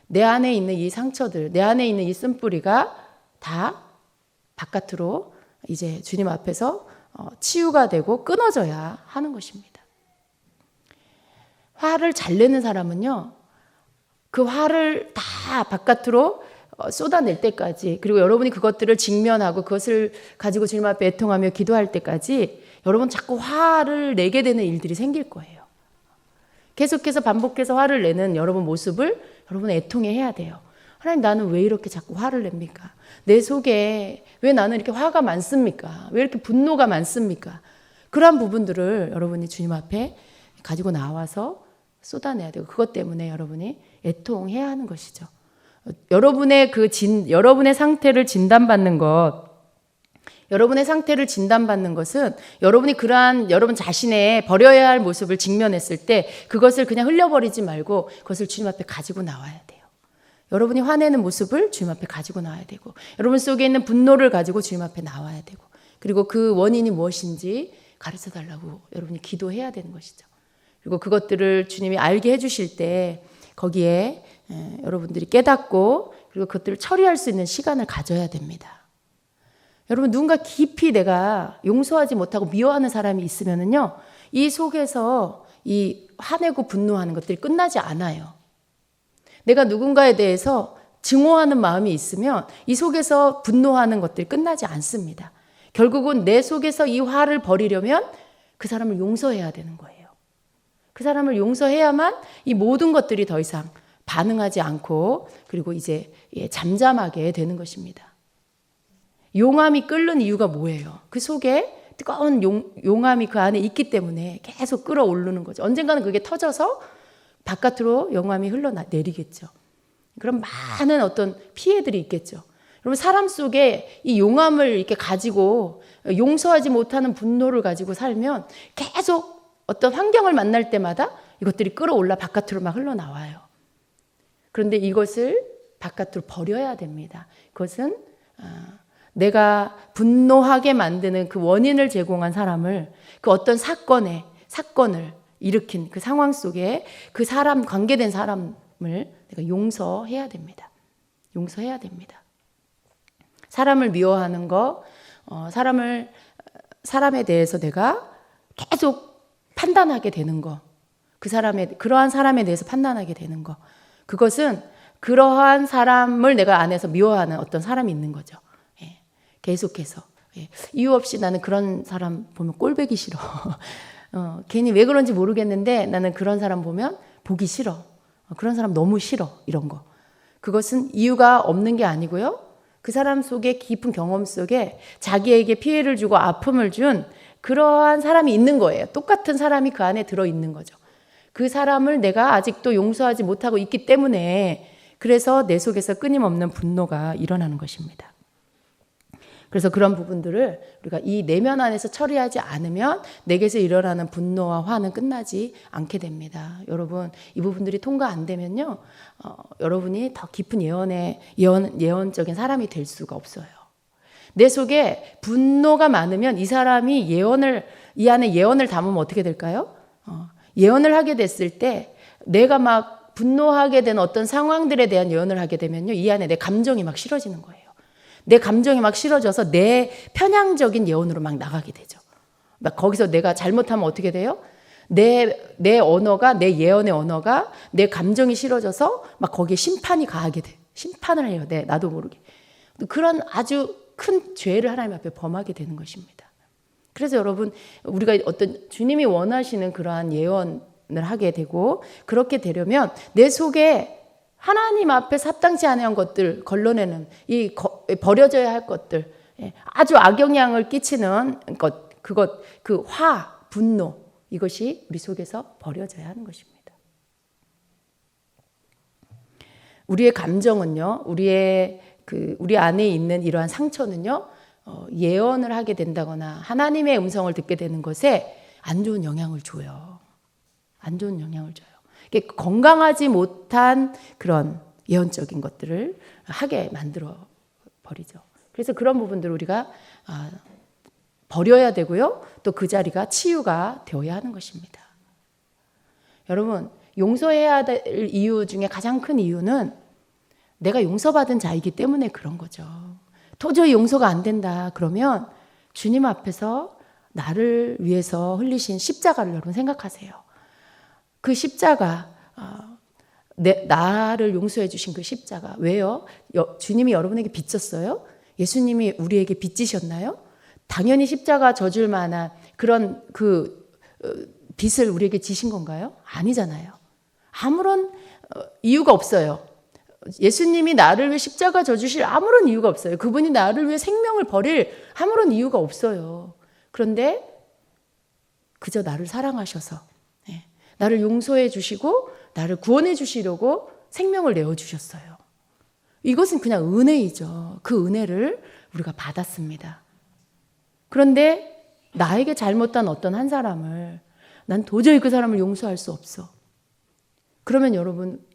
내 안에 있는 이 상처들, 내 안에 있는 이 쓴뿌리가 다 바깥으로 이제 주님 앞에서 치유가 되고 끊어져야 하는 것입니다. 화를 잘 내는 사람은요, 그 화를 다 바깥으로 쏟아낼 때까지, 그리고 여러분이 그것들을 직면하고 그것을 가지고 주님 앞에 애통하며 기도할 때까지 여러분 자꾸 화를 내게 되는 일들이 생길 거예요. 계속해서 반복해서 화를 내는 여러분 모습을 여러분 애통해 해야 돼요. 하나님, 나는 왜 이렇게 자꾸 화를 냅니까? 내 속에 왜 나는 이렇게 화가 많습니까? 왜 이렇게 분노가 많습니까? 그러한 부분들을 여러분이 주님 앞에 가지고 나와서 쏟아내야 되고, 그것 때문에 여러분이 애통해야 하는 것이죠. 여러분의 여러분의 상태를 진단받는 것, 여러분의 상태를 진단받는 것은 여러분이 그러한 여러분 자신의 버려야 할 모습을 직면했을 때 그것을 그냥 흘려버리지 말고 그것을 주님 앞에 가지고 나와야 돼요. 여러분이 화내는 모습을 주님 앞에 가지고 나와야 되고, 여러분 속에 있는 분노를 가지고 주님 앞에 나와야 되고, 그리고 그 원인이 무엇인지 가르쳐 달라고 여러분이 기도해야 되는 것이죠. 그리고 그것들을 주님이 알게 해주실 때 거기에 여러분들이 깨닫고 그리고 그것들을 처리할 수 있는 시간을 가져야 됩니다. 여러분, 누군가 깊이 내가 용서하지 못하고 미워하는 사람이 있으면은요, 이 속에서 이 화내고 분노하는 것들이 끝나지 않아요. 내가 누군가에 대해서 증오하는 마음이 있으면 이 속에서 분노하는 것들이 끝나지 않습니다. 결국은 내 속에서 이 화를 버리려면 그 사람을 용서해야 되는 거예요. 그 사람을 용서해야만 이 모든 것들이 더 이상 반응하지 않고 그리고 이제 잠잠하게 되는 것입니다. 용암이 끓는 이유가 뭐예요? 그 속에 뜨거운 용암이 그 안에 있기 때문에 계속 끓어오르는 거죠. 언젠가는 그게 터져서 바깥으로 용암이 흘러내리겠죠. 그럼 많은 어떤 피해들이 있겠죠. 여러분, 사람 속에 이 용암을 이렇게 가지고 용서하지 못하는 분노를 가지고 살면 계속 어떤 환경을 만날 때마다 이것들이 끌어올라 바깥으로 막 흘러나와요. 그런데 이것을 바깥으로 버려야 됩니다. 그것은 내가 분노하게 만드는 그 원인을 제공한 사람을, 그 어떤 사건을 일으킨 그 상황 속에 그 사람, 관계된 사람을 내가 용서해야 됩니다. 용서해야 됩니다. 사람을 미워하는 거, 사람에 대해서 내가 계속 판단하게 되는 거, 그러한 사람에 대해서 판단하게 되는 거, 그것은 그러한 사람을 내가 안에서 미워하는 어떤 사람이 있는 거죠. 예, 계속해서. 예, 이유 없이 나는 그런 사람 보면 꼴보기 싫어. 괜히 왜 그런지 모르겠는데 나는 그런 사람 보면 보기 싫어. 그런 사람 너무 싫어. 이런 거. 그것은 이유가 없는 게 아니고요. 그 사람 속에 깊은 경험 속에 자기에게 피해를 주고 아픔을 준 그러한 사람이 있는 거예요. 똑같은 사람이 그 안에 들어있는 거죠. 그 사람을 내가 아직도 용서하지 못하고 있기 때문에 그래서 내 속에서 끊임없는 분노가 일어나는 것입니다. 그래서 그런 부분들을 우리가 이 내면 안에서 처리하지 않으면 내게서 일어나는 분노와 화는 끝나지 않게 됩니다. 여러분, 이 부분들이 통과 안 되면요, 여러분이 더 깊은 예언적인 사람이 될 수가 없어요. 내 속에 분노가 많으면 이 사람이 이 안에 예언을 담으면 어떻게 될까요? 예언을 하게 됐을 때 내가 막 분노하게 된 어떤 상황들에 대한 예언을 하게 되면요, 이 안에 내 감정이 막 실어지는 거예요. 내 감정이 막 실어져서 내 편향적인 예언으로 막 나가게 되죠. 막 거기서 내가 잘못하면 어떻게 돼요? 내 언어가, 내 예언의 언어가 내 감정이 실어져서 막 거기에 심판이 가하게 돼. 심판을 해요. 나도 모르게. 그런 아주 큰 죄를 하나님 앞에 범하게 되는 것입니다. 그래서 여러분, 우리가 어떤 주님이 원하시는 그러한 예언을 하게 되고, 그렇게 되려면 내 속에 하나님 앞에 합당치 않은 것들 걸러내는, 버려져야 할 것들, 아주 악영향을 끼치는 것, 그 분노, 이것이 우리 속에서 버려져야 하는 것입니다. 우리의 감정은요, 우리 안에 있는 이러한 상처는요, 예언을 하게 된다거나 하나님의 음성을 듣게 되는 것에 안 좋은 영향을 줘요. 안 좋은 영향을 줘요. 건강하지 못한 그런 예언적인 것들을 하게 만들어 버리죠. 그래서 그런 부분들을 우리가 버려야 되고요. 또 그 자리가 치유가 되어야 하는 것입니다. 여러분, 용서해야 될 이유 중에 가장 큰 이유는 내가 용서받은 자이기 때문에 그런 거죠. 도저히 용서가 안 된다 그러면 주님 앞에서 나를 위해서 흘리신 십자가를 여러분 생각하세요. 그 십자가, 나를 용서해 주신 그 십자가. 왜요? 주님이 여러분에게 빚졌어요? 예수님이 우리에게 빚지셨나요? 당연히 십자가 져줄 만한 그런 빚을 우리에게 지신 건가요? 아니잖아요. 아무런 이유가 없어요. 예수님이 나를 위해 십자가 져주실 아무런 이유가 없어요. 그분이 나를 위해 생명을 버릴 아무런 이유가 없어요. 그런데 그저 나를 사랑하셔서 나를 용서해 주시고 나를 구원해 주시려고 생명을 내어주셨어요. 이것은 그냥 은혜이죠. 그 은혜를 우리가 받았습니다. 그런데 나에게 잘못한 어떤 한 사람을 난 도저히 그 사람을 용서할 수 없어. 그러면 여러분,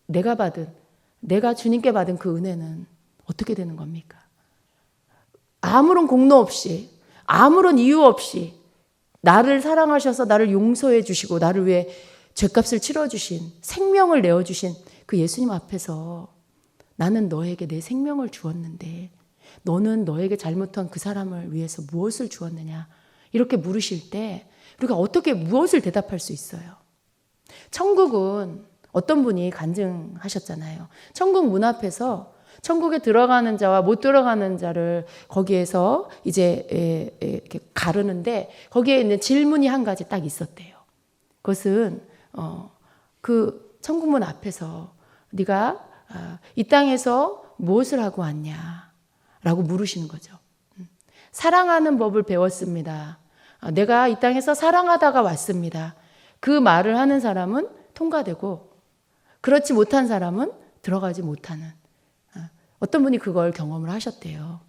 내가 주님께 받은 그 은혜는 어떻게 되는 겁니까? 아무런 공로 없이, 아무런 이유 없이 나를 사랑하셔서 나를 용서해 주시고 나를 위해 죄값을 치러주신, 생명을 내어주신 그 예수님 앞에서 나는 너에게 내 생명을 주었는데 너는 너에게 잘못한 그 사람을 위해서 무엇을 주었느냐, 이렇게 물으실 때 우리가 어떻게 무엇을 대답할 수 있어요? 천국은 어떤 분이 간증하셨잖아요. 천국 문 앞에서 천국에 들어가는 자와 못 들어가는 자를 거기에서 이제 이렇게 가르는데 거기에 있는 질문이 한 가지 딱 있었대요. 그것은 그 천국 문 앞에서 네가 이 땅에서 무엇을 하고 왔냐? 라고 물으시는 거죠. 사랑하는 법을 배웠습니다. 내가 이 땅에서 사랑하다가 왔습니다. 그 말을 하는 사람은 통과되고 그렇지 못한 사람은 들어가지 못하는, 어떤 분이 그걸 경험을 하셨대요.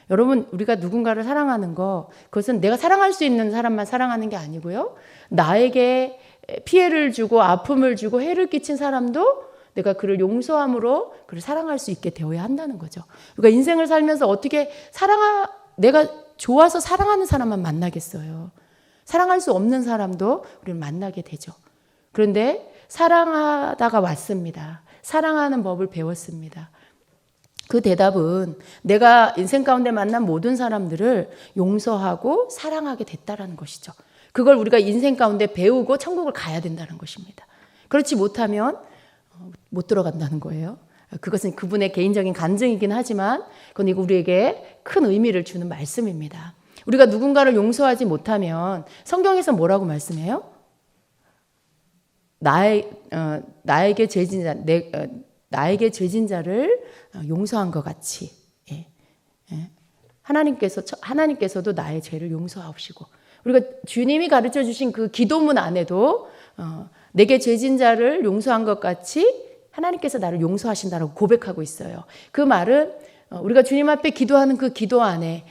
여러분, 우리가 누군가를 사랑하는 거, 그것은 내가 사랑할 수 있는 사람만 사랑하는 게 아니고요. 나에게 피해를 주고 아픔을 주고 해를 끼친 사람도 내가 그를 용서함으로 그를 사랑할 수 있게 되어야 한다는 거죠. 그러니까 인생을 살면서 어떻게 내가 좋아서 사랑하는 사람만 만나겠어요. 사랑할 수 없는 사람도 우리는 만나게 되죠. 그런데 사랑하다가 왔습니다. 사랑하는 법을 배웠습니다. 그 대답은 내가 인생 가운데 만난 모든 사람들을 용서하고 사랑하게 됐다라는 것이죠. 그걸 우리가 인생 가운데 배우고 천국을 가야 된다는 것입니다. 그렇지 못하면 못 들어간다는 거예요. 그것은 그분의 개인적인 간증이긴 하지만 그건 우리에게 큰 의미를 주는 말씀입니다. 우리가 누군가를 용서하지 못하면 성경에서 뭐라고 말씀해요? 나에게 죄진 자를 용서한 것 같이 하나님께서도 나의 죄를 용서하시고, 우리가 주님이 가르쳐 주신 그 기도문 안에도 내게 죄진 자를 용서한 것 같이 하나님께서 나를 용서하신다라고 고백하고 있어요. 그 말은 우리가 주님 앞에 기도하는 그 기도 안에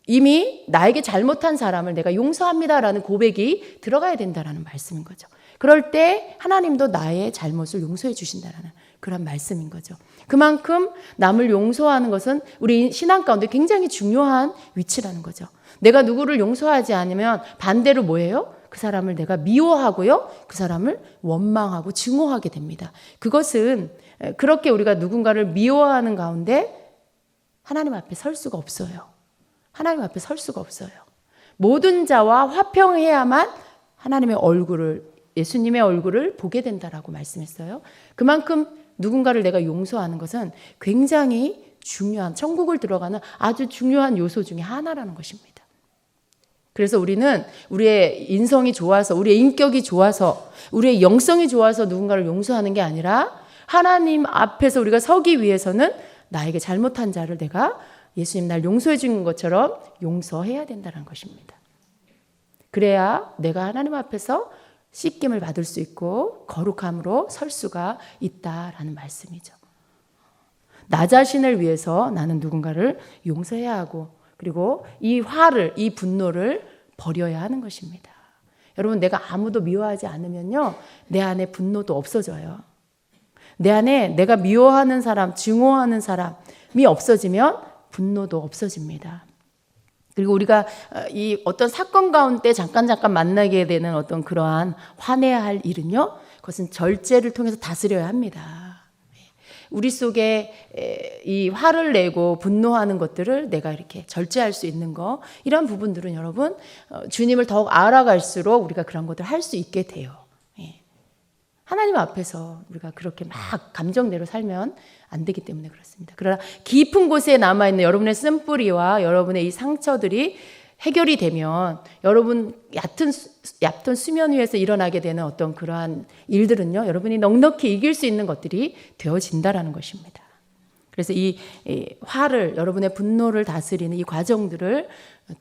이미 나에게 잘못한 사람을 내가 용서합니다라는 고백이 들어가야 된다라는 말씀인 거죠. 그럴 때 하나님도 나의 잘못을 용서해 주신다라는 그런 말씀인 거죠. 그만큼 남을 용서하는 것은 우리 신앙 가운데 굉장히 중요한 위치라는 거죠. 내가 누구를 용서하지 않으면 반대로 뭐예요? 그 사람을 내가 미워하고요. 그 사람을 원망하고 증오하게 됩니다. 그것은 그렇게 우리가 누군가를 미워하는 가운데 하나님 앞에 설 수가 없어요. 하나님 앞에 설 수가 없어요. 모든 자와 화평해야만 하나님의 얼굴을, 예수님의 얼굴을 보게 된다라고 말씀했어요. 그만큼 누군가를 내가 용서하는 것은 굉장히 중요한, 천국을 들어가는 아주 중요한 요소 중에 하나라는 것입니다. 그래서 우리는 우리의 인성이 좋아서, 우리의 인격이 좋아서, 우리의 영성이 좋아서 누군가를 용서하는 게 아니라 하나님 앞에서 우리가 서기 위해서는 나에게 잘못한 자를 내가 예수님 날 용서해 주는 것처럼 용서해야 된다는 것입니다. 그래야 내가 하나님 앞에서 씻김을 받을 수 있고 거룩함으로 설 수가 있다라는 말씀이죠. 나 자신을 위해서 나는 누군가를 용서해야 하고, 그리고 이 화를, 이 분노를 버려야 하는 것입니다. 여러분, 내가 아무도 미워하지 않으면요, 내 안에 분노도 없어져요. 내 안에 내가 미워하는 사람, 증오하는 사람이 없어지면 분노도 없어집니다. 그리고 우리가 이 어떤 사건 가운데 잠깐 만나게 되는 어떤 그러한 화내야 할 일은요, 그것은 절제를 통해서 다스려야 합니다. 우리 속에 이 화를 내고 분노하는 것들을 내가 이렇게 절제할 수 있는 거, 이런 부분들은 여러분, 주님을 더욱 알아갈수록 우리가 그런 것들을 할 수 있게 돼요. 하나님 앞에서 우리가 그렇게 막 감정대로 살면 안 되기 때문에 그렇습니다. 그러나 깊은 곳에 남아있는 여러분의 쓴뿌리와 여러분의 이 상처들이 해결이 되면 여러분 얕은 수면 위에서 일어나게 되는 어떤 그러한 일들은요, 여러분이 넉넉히 이길 수 있는 것들이 되어진다라는 것입니다. 그래서 이 화를, 여러분의 분노를 다스리는 이 과정들을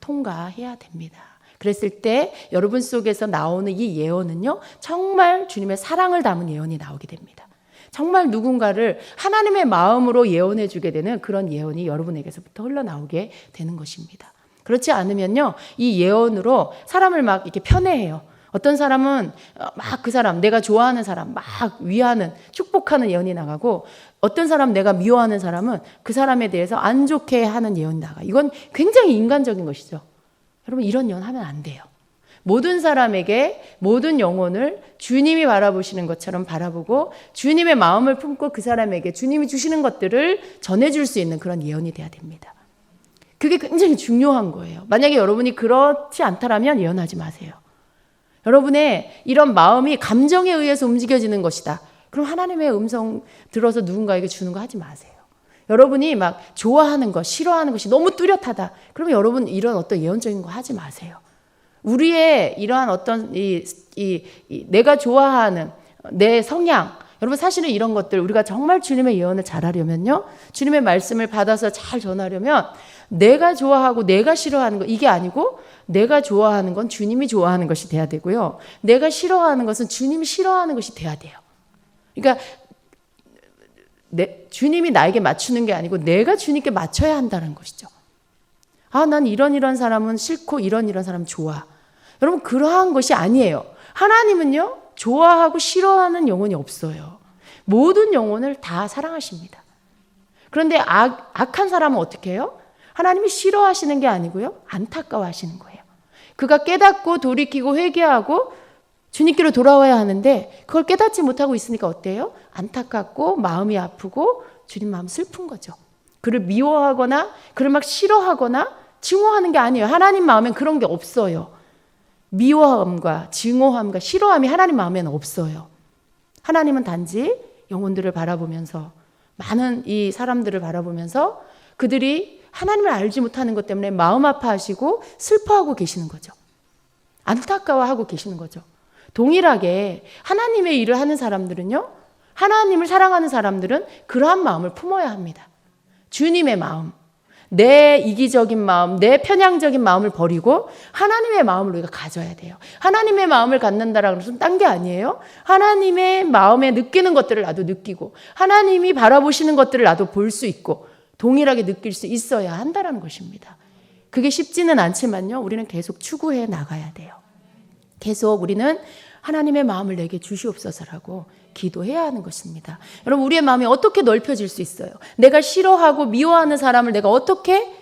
통과해야 됩니다. 그랬을 때 여러분 속에서 나오는 이 예언은요, 정말 주님의 사랑을 담은 예언이 나오게 됩니다. 정말 누군가를 하나님의 마음으로 예언해 주게 되는 그런 예언이 여러분에게서부터 흘러나오게 되는 것입니다. 그렇지 않으면요, 이 예언으로 사람을 막 이렇게 편애해요. 어떤 사람은 막 그 사람, 내가 좋아하는 사람 막 위하는, 축복하는 예언이 나가고, 어떤 사람 내가 미워하는 사람은 그 사람에 대해서 안 좋게 하는 예언이 나가. 이건 굉장히 인간적인 것이죠. 여러분, 이런 예언 하면 안 돼요. 모든 사람에게 모든 영혼을 주님이 바라보시는 것처럼 바라보고 주님의 마음을 품고 그 사람에게 주님이 주시는 것들을 전해줄 수 있는 그런 예언이 돼야 됩니다. 그게 굉장히 중요한 거예요. 만약에 여러분이 그렇지 않다라면 예언하지 마세요. 여러분의 이런 마음이 감정에 의해서 움직여지는 것이다. 그럼 하나님의 음성 들어서 누군가에게 주는 거 하지 마세요. 여러분이 막 좋아하는 것, 싫어하는 것이 너무 뚜렷하다. 그러면 여러분 이런 어떤 예언적인 거 하지 마세요. 우리의 이러한 어떤 내가 좋아하는 내 성향, 여러분 사실은 이런 것들 우리가 정말 주님의 예언을 잘하려면요, 주님의 말씀을 받아서 잘 전하려면 내가 좋아하고 내가 싫어하는 거, 이게 아니고 내가 좋아하는 건 주님이 좋아하는 것이 돼야 되고요, 내가 싫어하는 것은 주님이 싫어하는 것이 돼야 돼요. 그러니까 주님이 나에게 맞추는 게 아니고 내가 주님께 맞춰야 한다는 것이죠. 아, 난 이런 사람은 싫고 이런 사람 좋아. 여러분, 그러한 것이 아니에요. 하나님은요, 좋아하고 싫어하는 영혼이 없어요. 모든 영혼을 다 사랑하십니다. 그런데 악한 사람은 어떻게 해요? 하나님이 싫어하시는 게 아니고요, 안타까워하시는 거예요. 그가 깨닫고 돌이키고 회개하고 주님께로 돌아와야 하는데 그걸 깨닫지 못하고 있으니까 어때요? 안타깝고 마음이 아프고 주님 마음 슬픈 거죠. 그를 미워하거나 그를 막 싫어하거나 증오하는 게 아니에요. 하나님 마음엔 그런 게 없어요. 미워함과 증오함과 싫어함이 하나님 마음에는 없어요. 하나님은 단지 영혼들을 바라보면서, 많은 이 사람들을 바라보면서 그들이 하나님을 알지 못하는 것 때문에 마음 아파하시고 슬퍼하고 계시는 거죠. 안타까워하고 계시는 거죠. 동일하게 하나님의 일을 하는 사람들은요, 하나님을 사랑하는 사람들은 그러한 마음을 품어야 합니다. 주님의 마음, 내 이기적인 마음, 내 편향적인 마음을 버리고 하나님의 마음을 우리가 가져야 돼요. 하나님의 마음을 갖는다라는 것은 딴 게 아니에요. 하나님의 마음에 느끼는 것들을 나도 느끼고 하나님이 바라보시는 것들을 나도 볼 수 있고 동일하게 느낄 수 있어야 한다는 것입니다. 그게 쉽지는 않지만요, 우리는 계속 추구해 나가야 돼요. 계속 우리는 하나님의 마음을 내게 주시옵소서라고 기도해야 하는 것입니다. 여러분, 우리의 마음이 어떻게 넓혀질 수 있어요? 내가 싫어하고 미워하는 사람을 내가 어떻게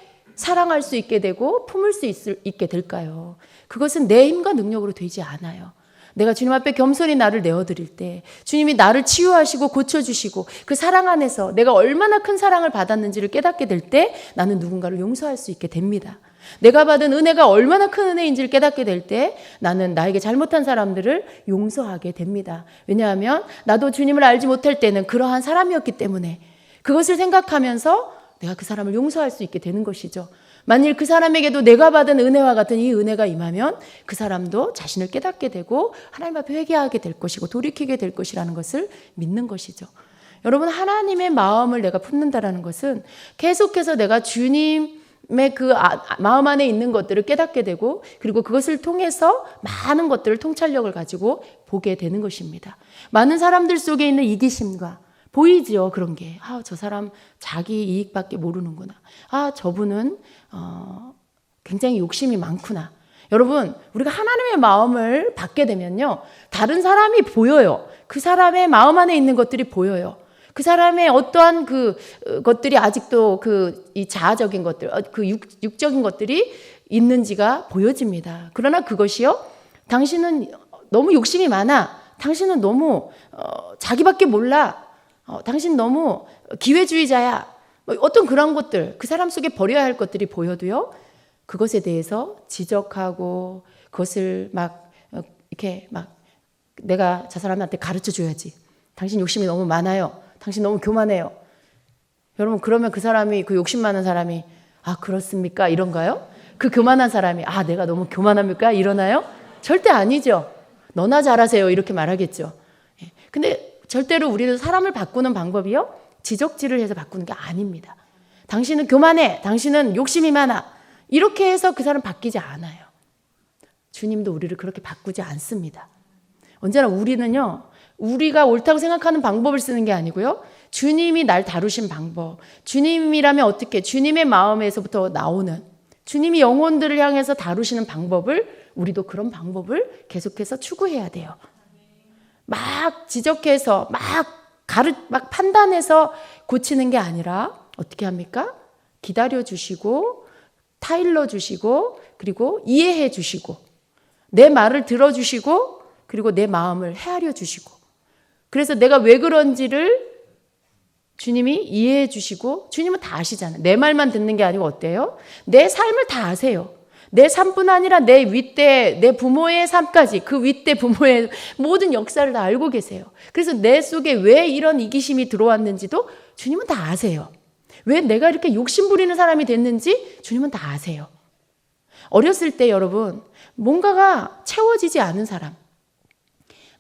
사랑할 수 있게 되고 품을 수 있게 될까요? 그것은 내 힘과 능력으로 되지 않아요. 내가 주님 앞에 겸손히 나를 내어드릴 때 주님이 나를 치유하시고 고쳐주시고 그 사랑 안에서 내가 얼마나 큰 사랑을 받았는지를 깨닫게 될 때 나는 누군가를 용서할 수 있게 됩니다. 내가 받은 은혜가 얼마나 큰 은혜인지를 깨닫게 될 때 나는 나에게 잘못한 사람들을 용서하게 됩니다. 왜냐하면 나도 주님을 알지 못할 때는 그러한 사람이었기 때문에 그것을 생각하면서 내가 그 사람을 용서할 수 있게 되는 것이죠. 만일 그 사람에게도 내가 받은 은혜와 같은 이 은혜가 임하면 그 사람도 자신을 깨닫게 되고 하나님 앞에 회개하게 될 것이고 돌이키게 될 것이라는 것을 믿는 것이죠. 여러분, 하나님의 마음을 내가 품는다라는 것은 계속해서 내가 주님의 그 마음 안에 있는 것들을 깨닫게 되고 그리고 그것을 통해서 많은 것들을 통찰력을 가지고 보게 되는 것입니다. 많은 사람들 속에 있는 이기심과 보이지요, 그런 게. 저 사람 자기 이익밖에 모르는구나. 저분은 굉장히 욕심이 많구나. 여러분, 우리가 하나님의 마음을 받게 되면요, 다른 사람이 보여요. 그 사람의 마음 안에 있는 것들이 보여요. 그 사람의 어떠한 것들이 아직도 이 자아적인 것들, 육적인 것들이 있는지가 보여집니다. 그러나 그것이요, 당신은 너무 욕심이 많아. 당신은 너무 자기밖에 몰라. 당신 너무 기회주의자야. 어떤 그런 것들, 그 사람 속에 버려야 할 것들이 보여도요, 그것에 대해서 지적하고 그것을 이렇게 내가 저 사람한테 가르쳐 줘야지. 당신 욕심이 너무 많아요. 당신 너무 교만해요. 여러분, 그러면 그 사람이, 그 욕심 많은 사람이 그렇습니까? 이런가요? 그 교만한 사람이 내가 너무 교만합니까? 이러나요? 절대 아니죠. 너나 잘하세요. 이렇게 말하겠죠. 근데 절대로 우리는 사람을 바꾸는 방법이요, 지적질을 해서 바꾸는 게 아닙니다. 당신은 교만해. 당신은 욕심이 많아. 이렇게 해서 그 사람 바뀌지 않아요. 주님도 우리를 그렇게 바꾸지 않습니다. 언제나 우리는요, 우리가 옳다고 생각하는 방법을 쓰는 게 아니고요, 주님이 날 다루신 방법, 주님이라면 어떻게, 주님의 마음에서부터 나오는, 주님이 영혼들을 향해서 다루시는 방법을, 우리도 그런 방법을 계속해서 추구해야 돼요. 막 지적해서 막 판단해서 고치는 게 아니라 어떻게 합니까? 기다려 주시고 타일러 주시고 그리고 이해해 주시고 내 말을 들어 주시고 그리고 내 마음을 헤아려 주시고, 그래서 내가 왜 그런지를 주님이 이해해 주시고, 주님은 다 아시잖아요. 내 말만 듣는 게 아니고 어때요? 내 삶을 다 아세요. 내 삶뿐 아니라 내 윗대, 내 부모의 삶까지, 그 윗대 부모의 모든 역사를 다 알고 계세요. 그래서 내 속에 왜 이런 이기심이 들어왔는지도 주님은 다 아세요. 왜 내가 이렇게 욕심 부리는 사람이 됐는지 주님은 다 아세요. 어렸을 때 여러분, 뭔가가 채워지지 않은 사람,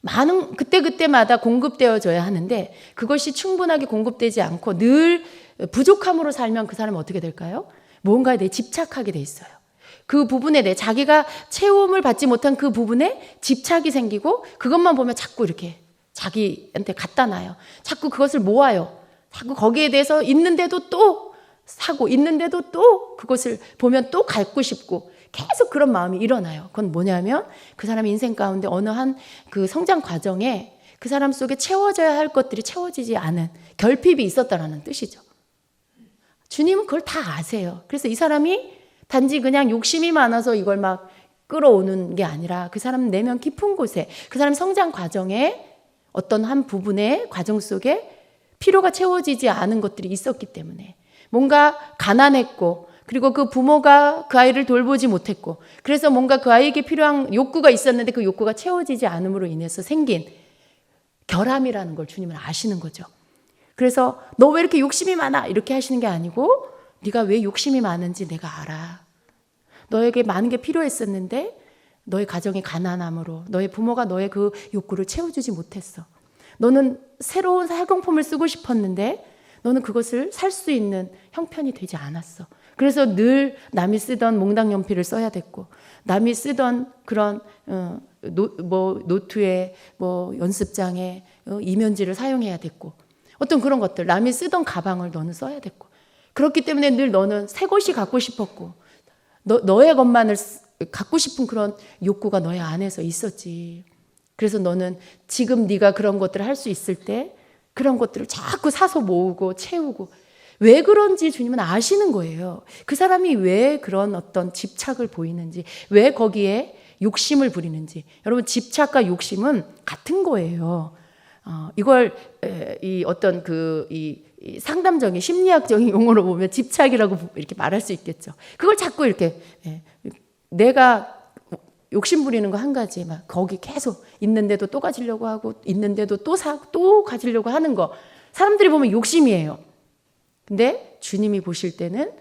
많은 그때마다 공급되어져야 하는데 그것이 충분하게 공급되지 않고 늘 부족함으로 살면 그 사람은 어떻게 될까요? 뭔가에 대해 집착하게 돼 있어요. 그 부분에 대해 자기가 채움을 받지 못한 그 부분에 집착이 생기고 그것만 보면 자꾸 이렇게 자기한테 갖다 놔요. 자꾸 그것을 모아요. 자꾸 거기에 대해서 있는데도 또 사고 있는데도 또 그것을 보면 또 갖고 싶고 계속 그런 마음이 일어나요. 그건 뭐냐면 그 사람의 인생 가운데 어느 한 그 성장 과정에 그 사람 속에 채워져야 할 것들이 채워지지 않은 결핍이 있었다라는 뜻이죠. 주님은 그걸 다 아세요. 그래서 이 사람이 단지 그냥 욕심이 많아서 이걸 막 끌어오는 게 아니라 그 사람 내면 깊은 곳에 그 사람 성장 과정에 어떤 한 부분의 과정 속에 필요가 채워지지 않은 것들이 있었기 때문에 뭔가 가난했고 그리고 그 부모가 그 아이를 돌보지 못했고 그래서 뭔가 그 아이에게 필요한 욕구가 있었는데 그 욕구가 채워지지 않음으로 인해서 생긴 결함이라는 걸 주님은 아시는 거죠. 그래서 너 왜 이렇게 욕심이 많아? 이렇게 하시는 게 아니고 네가 왜 욕심이 많은지 내가 알아. 너에게 많은 게 필요했었는데 너의 가정이 가난함으로 너의 부모가 너의 그 욕구를 채워주지 못했어. 너는 새로운 살공품을 쓰고 싶었는데 너는 그것을 살 수 있는 형편이 되지 않았어. 그래서 늘 남이 쓰던 몽당 연필을 써야 됐고 남이 쓰던 그런 노트에 연습장에 이면지를 사용해야 됐고 어떤 그런 것들 남이 쓰던 가방을 너는 써야 됐고 그렇기 때문에 늘 너는 새 것이 갖고 싶었고 너의 것만을 갖고 싶은 그런 욕구가 너의 안에서 있었지. 그래서 너는 지금 네가 그런 것들을 할 수 있을 때 그런 것들을 자꾸 사서 모으고 채우고 왜 그런지 주님은 아시는 거예요. 그 사람이 왜 그런 어떤 집착을 보이는지, 왜 거기에 욕심을 부리는지. 여러분, 집착과 욕심은 같은 거예요. 이걸 이 어떤 이 상담적인 심리학적인 용어로 보면 집착이라고 이렇게 말할 수 있겠죠. 그걸 자꾸 이렇게 내가 욕심 부리는 거 한 가지 막 거기 계속 있는데도 또 가지려고 하고 있는데도 또 가지려고 하는 거, 사람들이 보면 욕심이에요. 근데 주님이 보실 때는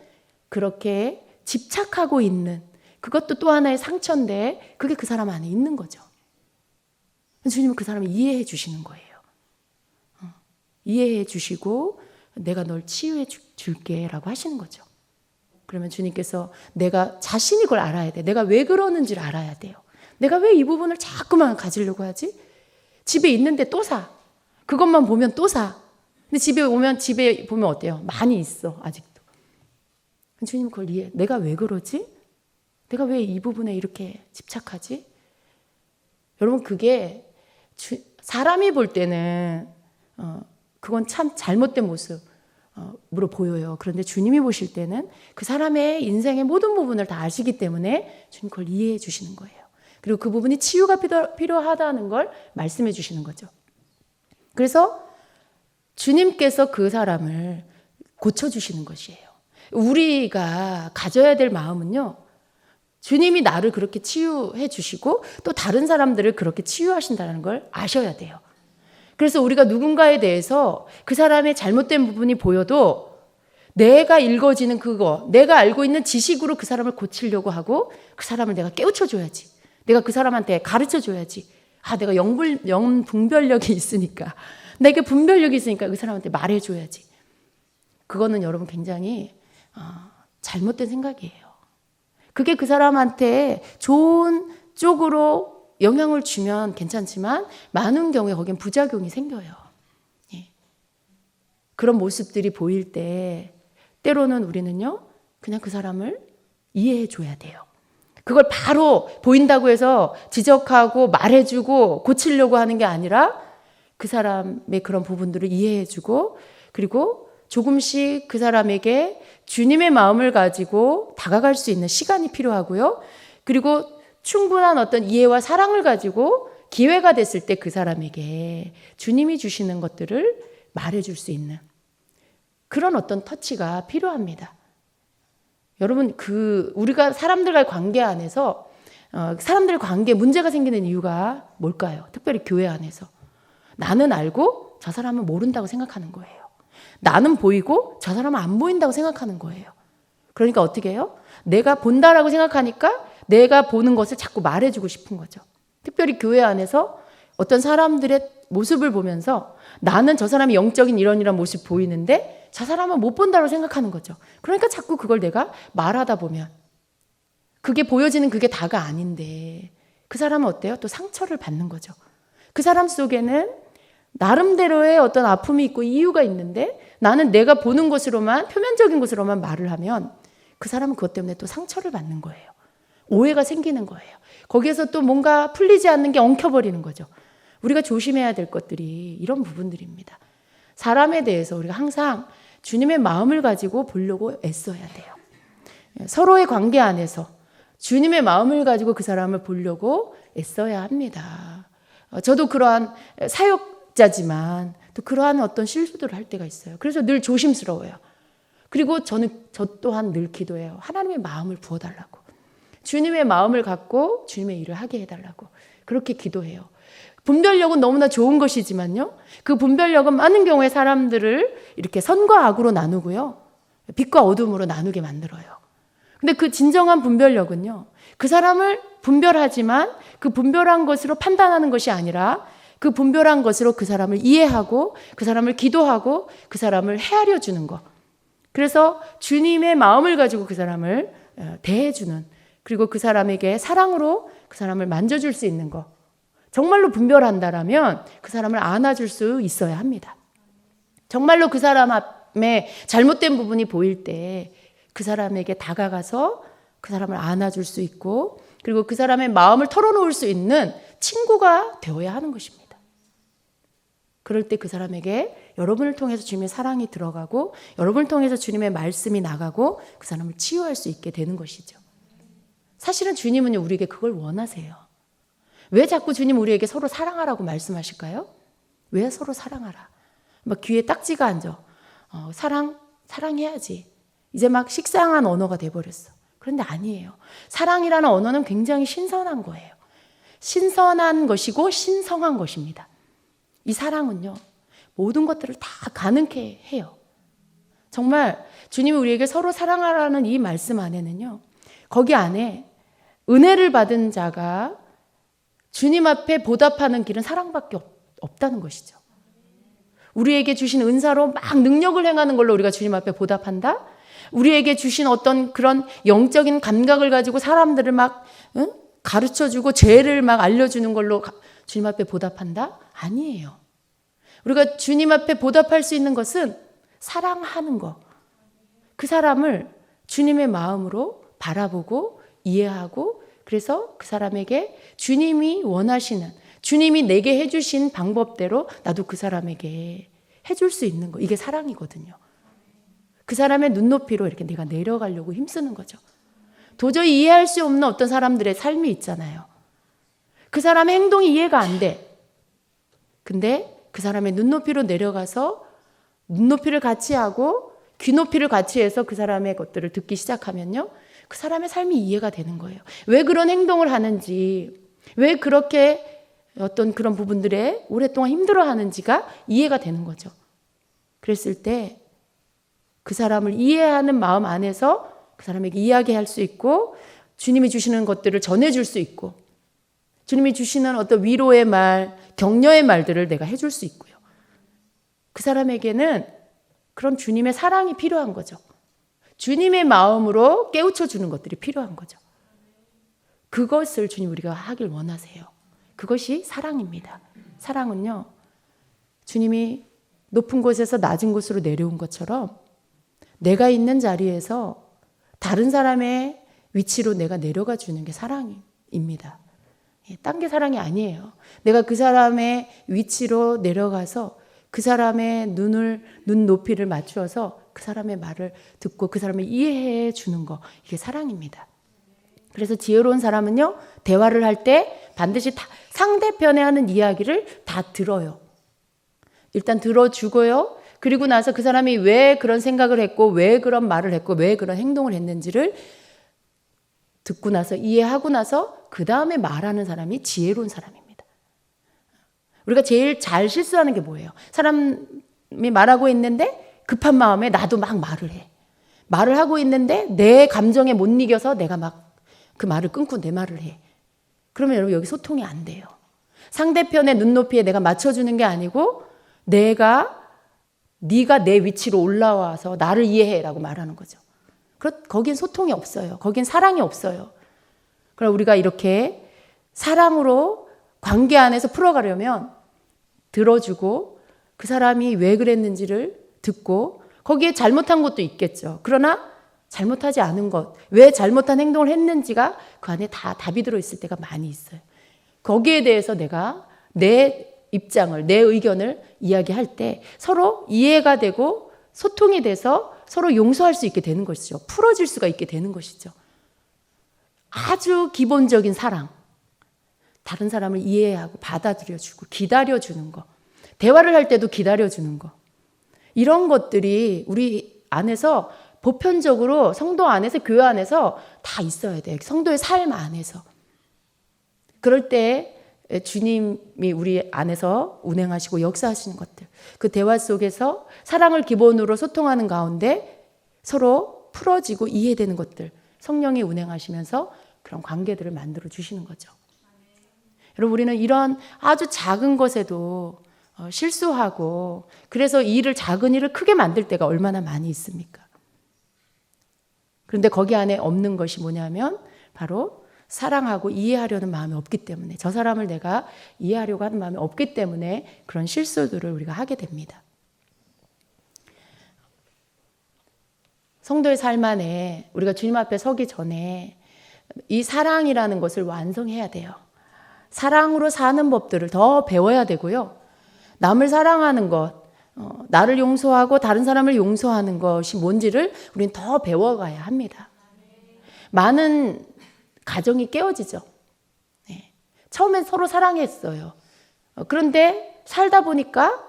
그렇게 집착하고 있는 그것도 또 하나의 상처인데 그게 그 사람 안에 있는 거죠. 주님은 그 사람을 이해해 주시는 거예요. 이해해 주시고 내가 널 치유해 줄게 라고 하시는 거죠. 그러면 주님께서 내가 자신이 그걸 알아야 돼. 내가 왜 그러는지를 알아야 돼요. 내가 왜 이 부분을 자꾸만 가지려고 하지? 집에 있는데 또 사. 그것만 보면 또 사. 근데 집에 보면 어때요? 많이 있어 아직도. 주님 그걸 이해. 내가 왜 그러지? 내가 왜 이 부분에 이렇게 집착하지? 여러분 그게 사람이 볼 때는 그건 참 잘못된 모습으로 보여요. 그런데 주님이 보실 때는 그 사람의 인생의 모든 부분을 다 아시기 때문에 주님 그걸 이해해 주시는 거예요. 그리고 그 부분이 치유가 필요하다는 걸 말씀해 주시는 거죠. 그래서 주님께서 그 사람을 고쳐주시는 것이에요. 우리가 가져야 될 마음은요, 주님이 나를 그렇게 치유해 주시고 또 다른 사람들을 그렇게 치유하신다는 걸 아셔야 돼요. 그래서 우리가 누군가에 대해서 그 사람의 잘못된 부분이 보여도 내가 읽어지는 그거, 내가 알고 있는 지식으로 그 사람을 고치려고 하고 그 사람을 내가 깨우쳐줘야지. 내가 그 사람한테 가르쳐줘야지. 내가 영분별력이 있으니까. 내게 분별력이 있으니까 그 사람한테 말해줘야지. 그거는 여러분 굉장히 잘못된 생각이에요. 그게 그 사람한테 좋은 쪽으로 영향을 주면 괜찮지만 많은 경우에 거기엔 부작용이 생겨요. 그런 모습들이 보일 때 때로는 우리는요 그냥 그 사람을 이해해 줘야 돼요. 그걸 바로 보인다고 해서 지적하고 말해주고 고치려고 하는 게 아니라 그 사람의 그런 부분들을 이해해 주고 그리고 조금씩 그 사람에게 주님의 마음을 가지고 다가갈 수 있는 시간이 필요하고요. 그리고 충분한 어떤 이해와 사랑을 가지고 기회가 됐을 때 그 사람에게 주님이 주시는 것들을 말해줄 수 있는 그런 어떤 터치가 필요합니다. 여러분, 우리가 사람들과의 관계 안에서 사람들의 관계에 문제가 생기는 이유가 뭘까요? 특별히 교회 안에서. 나는 알고 저 사람은 모른다고 생각하는 거예요. 나는 보이고 저 사람은 안 보인다고 생각하는 거예요. 그러니까 어떻게 해요? 내가 본다라고 생각하니까 내가 보는 것을 자꾸 말해주고 싶은 거죠. 특별히 교회 안에서 어떤 사람들의 모습을 보면서 나는 저 사람이 영적인 이런 모습 보이는데 저 사람은 못 본다고 생각하는 거죠. 그러니까 자꾸 그걸 내가 말하다 보면 그게 보여지는 그게 다가 아닌데 그 사람은 어때요? 또 상처를 받는 거죠. 그 사람 속에는 나름대로의 어떤 아픔이 있고 이유가 있는데 나는 내가 보는 것으로만 표면적인 것으로만 말을 하면 그 사람은 그것 때문에 또 상처를 받는 거예요. 오해가 생기는 거예요. 거기에서 또 뭔가 풀리지 않는 게 엉켜버리는 거죠. 우리가 조심해야 될 것들이 이런 부분들입니다. 사람에 대해서 우리가 항상 주님의 마음을 가지고 보려고 애써야 돼요. 서로의 관계 안에서 주님의 마음을 가지고 그 사람을 보려고 애써야 합니다. 저도 그러한 사역자지만 또 그러한 어떤 실수들을 할 때가 있어요. 그래서 늘 조심스러워요. 그리고 저 또한 늘 기도해요. 하나님의 마음을 부어달라고. 주님의 마음을 갖고 주님의 일을 하게 해달라고. 그렇게 기도해요. 분별력은 너무나 좋은 것이지만요. 그 분별력은 많은 경우에 사람들을 이렇게 선과 악으로 나누고요. 빛과 어둠으로 나누게 만들어요. 근데 그 진정한 분별력은요. 그 사람을 분별하지만 그 분별한 것으로 판단하는 것이 아니라 그 분별한 것으로 그 사람을 이해하고 그 사람을 기도하고 그 사람을 헤아려 주는 것. 그래서 주님의 마음을 가지고 그 사람을 대해주는 그리고 그 사람에게 사랑으로 그 사람을 만져줄 수 있는 것. 정말로 분별한다라면 그 사람을 안아줄 수 있어야 합니다. 정말로 그 사람의 잘못된 부분이 보일 때 그 사람에게 다가가서 그 사람을 안아줄 수 있고 그리고 그 사람의 마음을 털어놓을 수 있는 친구가 되어야 하는 것입니다. 그럴 때 그 사람에게 여러분을 통해서 주님의 사랑이 들어가고 여러분을 통해서 주님의 말씀이 나가고 그 사람을 치유할 수 있게 되는 것이죠. 사실은 주님은요, 우리에게 그걸 원하세요. 왜 자꾸 주님 우리에게 서로 사랑하라고 말씀하실까요? 왜 서로 사랑하라? 막 귀에 딱지가 앉아. 사랑해야지. 이제 막 식상한 언어가 돼버렸어. 그런데 아니에요. 사랑이라는 언어는 굉장히 신선한 거예요. 신선한 것이고 신성한 것입니다. 이 사랑은요, 모든 것들을 다 가능케 해요. 정말 주님이 우리에게 서로 사랑하라는 이 말씀 안에는요, 거기 안에 은혜를 받은 자가 주님 앞에 보답하는 길은 사랑밖에 없다는 것이죠. 우리에게 주신 은사로 막 능력을 행하는 걸로 우리가 주님 앞에 보답한다? 우리에게 주신 어떤 그런 영적인 감각을 가지고 사람들을 막 가르쳐주고 죄를 막 알려주는 걸로 주님 앞에 보답한다? 아니에요. 우리가 주님 앞에 보답할 수 있는 것은 사랑하는 것. 그 사람을 주님의 마음으로 바라보고 이해하고 그래서 그 사람에게 주님이 원하시는, 주님이 내게 해주신 방법대로 나도 그 사람에게 해줄 수 있는 거. 이게 사랑이거든요. 그 사람의 눈높이로 이렇게 내가 내려가려고 힘쓰는 거죠. 도저히 이해할 수 없는 어떤 사람들의 삶이 있잖아요. 그 사람의 행동이 이해가 안 돼. 근데 그 사람의 눈높이로 내려가서 눈높이를 같이 하고 귀높이를 같이 해서 그 사람의 것들을 듣기 시작하면요, 그 사람의 삶이 이해가 되는 거예요. 왜 그런 행동을 하는지, 왜 그렇게 어떤 그런 부분들에 오랫동안 힘들어하는지가 이해가 되는 거죠. 그랬을 때 그 사람을 이해하는 마음 안에서 그 사람에게 이야기할 수 있고 주님이 주시는 것들을 전해줄 수 있고 주님이 주시는 어떤 위로의 말, 격려의 말들을 내가 해줄 수 있고요. 그 사람에게는 그런 주님의 사랑이 필요한 거죠. 주님의 마음으로 깨우쳐 주는 것들이 필요한 거죠. 그것을 주님 우리가 하길 원하세요. 그것이 사랑입니다. 사랑은요, 주님이 높은 곳에서 낮은 곳으로 내려온 것처럼 내가 있는 자리에서 다른 사람의 위치로 내가 내려가 주는 게 사랑입니다. 딴 게 사랑이 아니에요. 내가 그 사람의 위치로 내려가서 그 사람의 눈 높이를 맞추어서 그 사람의 말을 듣고 그 사람을 이해해 주는 거, 이게 사랑입니다. 그래서 지혜로운 사람은요, 대화를 할 때 반드시 상대편에 하는 이야기를 다 들어요. 일단 들어주고요. 그리고 나서 그 사람이 왜 그런 생각을 했고 왜 그런 말을 했고 왜 그런 행동을 했는지를 듣고 나서 이해하고 나서 그 다음에 말하는 사람이 지혜로운 사람입니다. 우리가 제일 잘 실수하는 게 뭐예요? 사람이 말하고 있는데 급한 마음에 나도 막 말을 해. 말을 하고 있는데 내 감정에 못 이겨서 내가 막 그 말을 끊고 내 말을 해. 그러면 여러분 여기 소통이 안 돼요. 상대편의 눈높이에 내가 맞춰주는 게 아니고 네가 내 위치로 올라와서 나를 이해해라고 말하는 거죠. 거긴 소통이 없어요. 거긴 사랑이 없어요. 그럼 우리가 이렇게 사랑으로 관계 안에서 풀어가려면 들어주고 그 사람이 왜 그랬는지를 듣고 거기에 잘못한 것도 있겠죠. 그러나 잘못하지 않은 것, 왜 잘못한 행동을 했는지가 그 안에 다 답이 들어있을 때가 많이 있어요. 거기에 대해서 내가 내 입장을, 내 의견을 이야기할 때 서로 이해가 되고 소통이 돼서 서로 용서할 수 있게 되는 것이죠. 풀어질 수가 있게 되는 것이죠. 아주 기본적인 사랑. 다른 사람을 이해하고 받아들여주고 기다려주는 거. 대화를 할 때도 기다려주는 거. 이런 것들이 우리 안에서 보편적으로 성도 안에서 교회 안에서 다 있어야 돼요. 성도의 삶 안에서. 그럴 때 주님이 우리 안에서 운행하시고 역사하시는 것들. 그 대화 속에서 사랑을 기본으로 소통하는 가운데 서로 풀어지고 이해되는 것들. 성령이 운행하시면서 그런 관계들을 만들어 주시는 거죠. 여러분 우리는 이런 아주 작은 것에도 실수하고 그래서 작은 일을 크게 만들 때가 얼마나 많이 있습니까? 그런데 거기 안에 없는 것이 뭐냐면 바로 사랑하고 이해하려는 마음이 없기 때문에 저 사람을 내가 이해하려고 하는 마음이 없기 때문에 그런 실수들을 우리가 하게 됩니다. 성도의 삶 안에 우리가 주님 앞에 서기 전에 이 사랑이라는 것을 완성해야 돼요. 사랑으로 사는 법들을 더 배워야 되고요. 남을 사랑하는 것, 나를 용서하고 다른 사람을 용서하는 것이 뭔지를 우리는 더 배워가야 합니다. 많은 가정이 깨어지죠. 네. 처음엔 서로 사랑했어요. 그런데 살다 보니까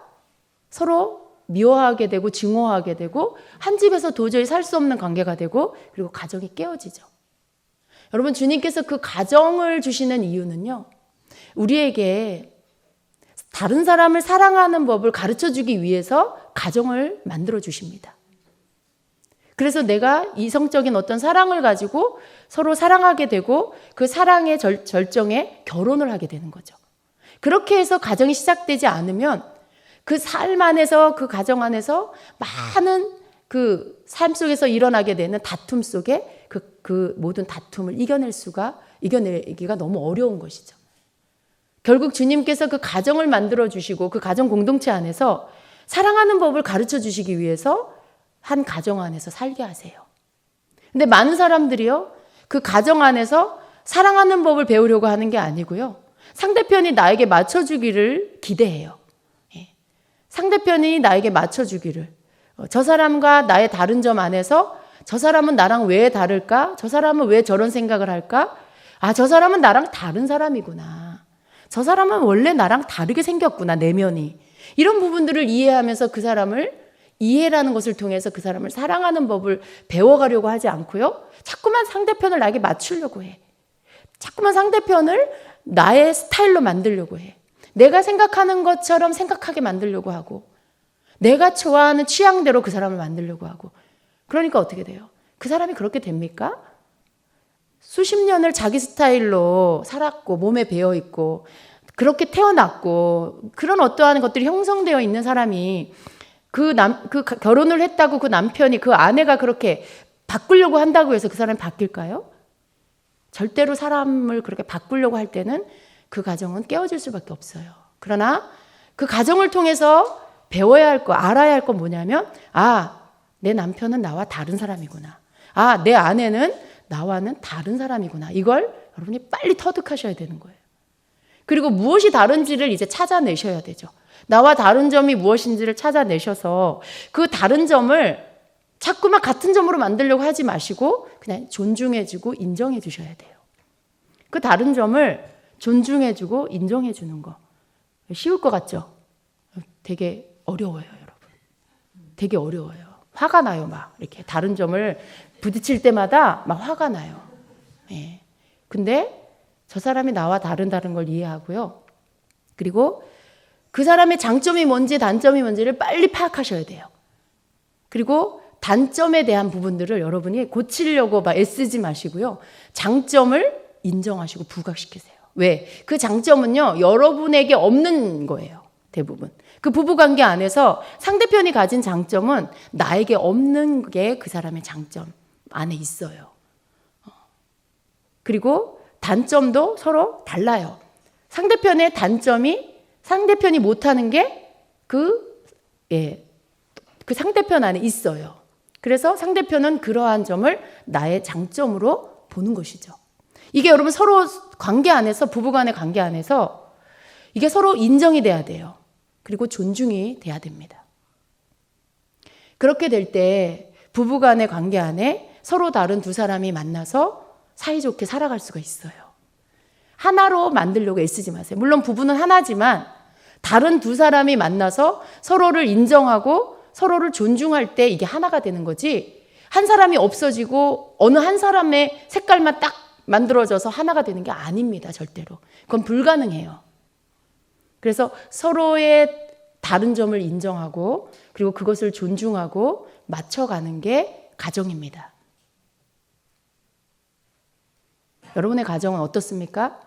서로 미워하게 되고 증오하게 되고 한 집에서 도저히 살 수 없는 관계가 되고 그리고 가정이 깨어지죠. 여러분, 주님께서 그 가정을 주시는 이유는요, 우리에게 다른 사람을 사랑하는 법을 가르쳐주기 위해서 가정을 만들어 주십니다. 그래서 내가 이성적인 어떤 사랑을 가지고 서로 사랑하게 되고 그 사랑의 절정에 결혼을 하게 되는 거죠. 그렇게 해서 가정이 시작되지 않으면 그 삶 안에서, 그 가정 안에서 많은 그 삶 속에서 일어나게 되는 다툼 속에 그 모든 다툼을 이겨내기가 너무 어려운 것이죠. 결국 주님께서 그 가정을 만들어 주시고 그 가정 공동체 안에서 사랑하는 법을 가르쳐 주시기 위해서 한 가정 안에서 살게 하세요. 근데 많은 사람들이요, 그 가정 안에서 사랑하는 법을 배우려고 하는 게 아니고요, 상대편이 나에게 맞춰주기를 기대해요. 상대편이 나에게 맞춰주기를. 저 사람과 나의 다른 점 안에서 저 사람은 나랑 왜 다를까? 저 사람은 왜 저런 생각을 할까? 아, 저 사람은 나랑 다른 사람이구나. 저 사람은 원래 나랑 다르게 생겼구나, 내면이. 이런 부분들을 이해하면서 그 사람을, 이해라는 것을 통해서 그 사람을 사랑하는 법을 배워가려고 하지 않고요, 자꾸만 상대편을 나에게 맞추려고 해. 자꾸만 상대편을 나의 스타일로 만들려고 해. 내가 생각하는 것처럼 생각하게 만들려고 하고, 내가 좋아하는 취향대로 그 사람을 만들려고 하고. 그러니까 어떻게 돼요? 그 사람이 그렇게 됩니까? 수십 년을 자기 스타일로 살았고 몸에 배어있고 그렇게 태어났고 그런 어떠한 것들이 형성되어 있는 사람이 그 결혼을 했다고 그 남편이, 그 아내가 그렇게 바꾸려고 한다고 해서 그 사람이 바뀔까요? 절대로 사람을 그렇게 바꾸려고 할 때는 그 가정은 깨어질 수밖에 없어요. 그러나 그 가정을 통해서 배워야 할 거, 알아야 할 건 뭐냐면, 내 남편은 나와 다른 사람이구나. 내 아내는 나와는 다른 사람이구나. 이걸 여러분이 빨리 터득하셔야 되는 거예요. 그리고 무엇이 다른지를 이제 찾아내셔야 되죠. 나와 다른 점이 무엇인지를 찾아내셔서 그 다른 점을 자꾸만 같은 점으로 만들려고 하지 마시고 그냥 존중해주고 인정해 주셔야 돼요. 그 다른 점을 존중해주고 인정해주는 거. 쉬울 것 같죠? 되게 어려워요, 여러분. 되게 어려워요. 화가 나요, 막. 이렇게 다른 점을 부딪힐 때마다 막 화가 나요. 예. 근데 저 사람이 나와 다른 걸 이해하고요. 그리고 그 사람의 장점이 뭔지 단점이 뭔지를 빨리 파악하셔야 돼요. 그리고 단점에 대한 부분들을 여러분이 고치려고 막 애쓰지 마시고요. 장점을 인정하시고 부각시키세요. 왜? 그 장점은요, 여러분에게 없는 거예요. 대부분. 그 부부관계 안에서 상대편이 가진 장점은 나에게 없는 게 그 사람의 장점 안에 있어요. 그리고 단점도 서로 달라요. 상대편의 단점이 상대편이 못하는 게 그 상대편 안에 있어요. 그래서 상대편은 그러한 점을 나의 장점으로 보는 것이죠. 이게 여러분 서로 관계 안에서, 부부간의 관계 안에서 이게 서로 인정이 돼야 돼요. 그리고 존중이 돼야 됩니다. 그렇게 될 때 부부간의 관계 안에 서로 다른 두 사람이 만나서 사이좋게 살아갈 수가 있어요. 하나로 만들려고 애쓰지 마세요. 물론 부부는 하나지만 다른 두 사람이 만나서 서로를 인정하고 서로를 존중할 때 이게 하나가 되는 거지, 한 사람이 없어지고 어느 한 사람의 색깔만 딱 만들어져서 하나가 되는 게 아닙니다. 절대로. 그건 불가능해요. 그래서 서로의 다른 점을 인정하고 그리고 그것을 존중하고 맞춰가는 게 가정입니다. 여러분의 가정은 어떻습니까?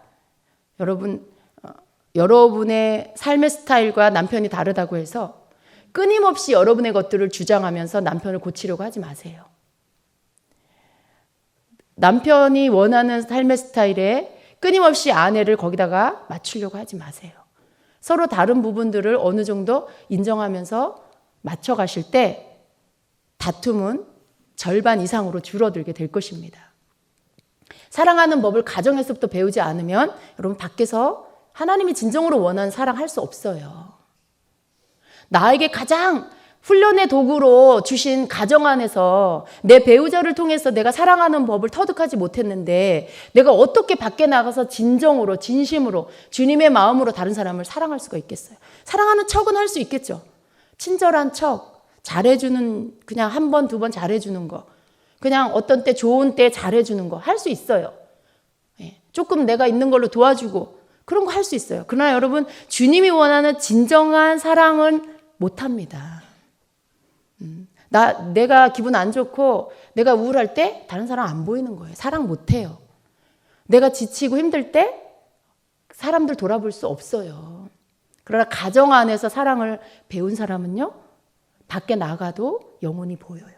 여러분의 삶의 스타일과 남편이 다르다고 해서 끊임없이 여러분의 것들을 주장하면서 남편을 고치려고 하지 마세요. 남편이 원하는 삶의 스타일에 끊임없이 아내를 거기다가 맞추려고 하지 마세요. 서로 다른 부분들을 어느 정도 인정하면서 맞춰가실 때 다툼은 절반 이상으로 줄어들게 될 것입니다. 사랑하는 법을 가정에서부터 배우지 않으면 여러분 밖에서 하나님이 진정으로 원하는 사랑할 수 없어요. 나에게 가장 훈련의 도구로 주신 가정 안에서 내 배우자를 통해서 내가 사랑하는 법을 터득하지 못했는데 내가 어떻게 밖에 나가서 진정으로 진심으로 주님의 마음으로 다른 사람을 사랑할 수가 있겠어요? 사랑하는 척은 할 수 있겠죠. 친절한 척, 잘해주는, 그냥 한 번, 두 번 잘해주는 거, 그냥 어떤 때 좋은 때 잘해주는 거 할 수 있어요. 조금 내가 있는 걸로 도와주고 그런 거 할 수 있어요. 그러나 여러분, 주님이 원하는 진정한 사랑은 못합니다. 내가 기분 안 좋고 내가 우울할 때 다른 사람 안 보이는 거예요. 사랑 못해요. 내가 지치고 힘들 때 사람들 돌아볼 수 없어요. 그러나 가정 안에서 사랑을 배운 사람은요, 밖에 나가도 영혼이 보여요.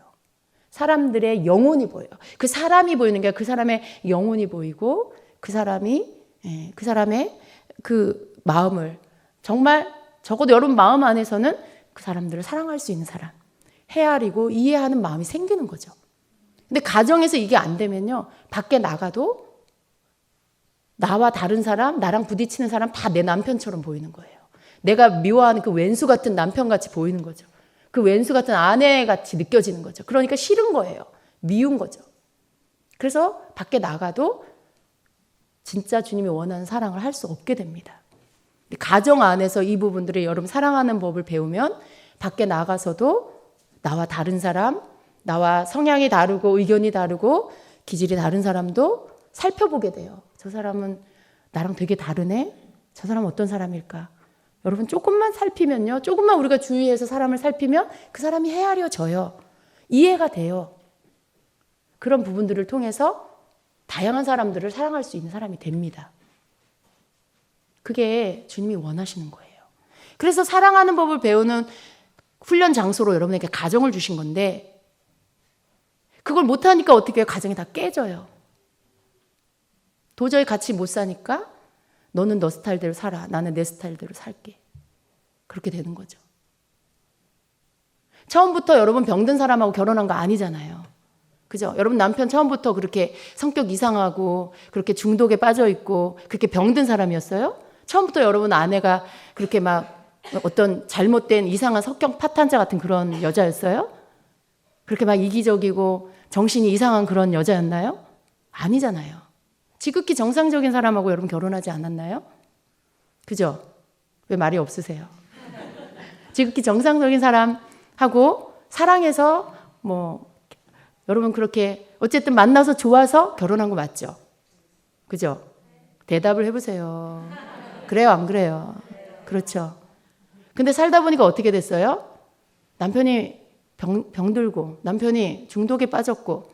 사람들의 영혼이 보여요. 그 사람이 보이는 게 그 사람의 영혼이 보이고 그 사람의 그 마음을 정말 적어도 여러분 마음 안에서는 그 사람들을 사랑할 수 있는 사람, 헤아리고 이해하는 마음이 생기는 거죠. 근데 가정에서 이게 안 되면요, 밖에 나가도 나와 다른 사람, 나랑 부딪히는 사람 다 내 남편처럼 보이는 거예요. 내가 미워하는 그 왼수 같은 남편같이 보이는 거죠. 그 왼수 같은 아내같이 느껴지는 거죠. 그러니까 싫은 거예요. 미운 거죠. 그래서 밖에 나가도 진짜 주님이 원하는 사랑을 할 수 없게 됩니다. 가정 안에서 이 부분들을 여러분 사랑하는 법을 배우면 밖에 나가서도 나와 다른 사람, 나와 성향이 다르고 의견이 다르고 기질이 다른 사람도 살펴보게 돼요. 저 사람은 나랑 되게 다르네? 저 사람은 어떤 사람일까? 여러분 조금만 살피면요, 조금만 우리가 주위에서 사람을 살피면 그 사람이 헤아려져요. 이해가 돼요. 그런 부분들을 통해서 다양한 사람들을 사랑할 수 있는 사람이 됩니다. 그게 주님이 원하시는 거예요. 그래서 사랑하는 법을 배우는 훈련 장소로 여러분에게 가정을 주신 건데 그걸 못하니까 어떻게 해요? 가정이 다 깨져요. 도저히 같이 못 사니까 너는 너 스타일대로 살아. 나는 내 스타일대로 살게. 그렇게 되는 거죠. 처음부터 여러분 병든 사람하고 결혼한 거 아니잖아요. 그죠? 여러분 남편 처음부터 그렇게 성격 이상하고 그렇게 중독에 빠져 있고 그렇게 병든 사람이었어요? 처음부터 여러분 아내가 그렇게 막 어떤 잘못된 이상한 성격 파탄자 같은 그런 여자였어요? 그렇게 막 이기적이고 정신이 이상한 그런 여자였나요? 아니잖아요. 지극히 정상적인 사람하고 여러분 결혼하지 않았나요? 그죠? 왜 말이 없으세요? 지극히 정상적인 사람하고 사랑해서 여러분 그렇게 어쨌든 만나서 좋아서 결혼한 거 맞죠? 그죠? 대답을 해보세요. 그래요, 안 그래요? 그렇죠. 근데 살다 보니까 어떻게 됐어요? 남편이 병들고 남편이 중독에 빠졌고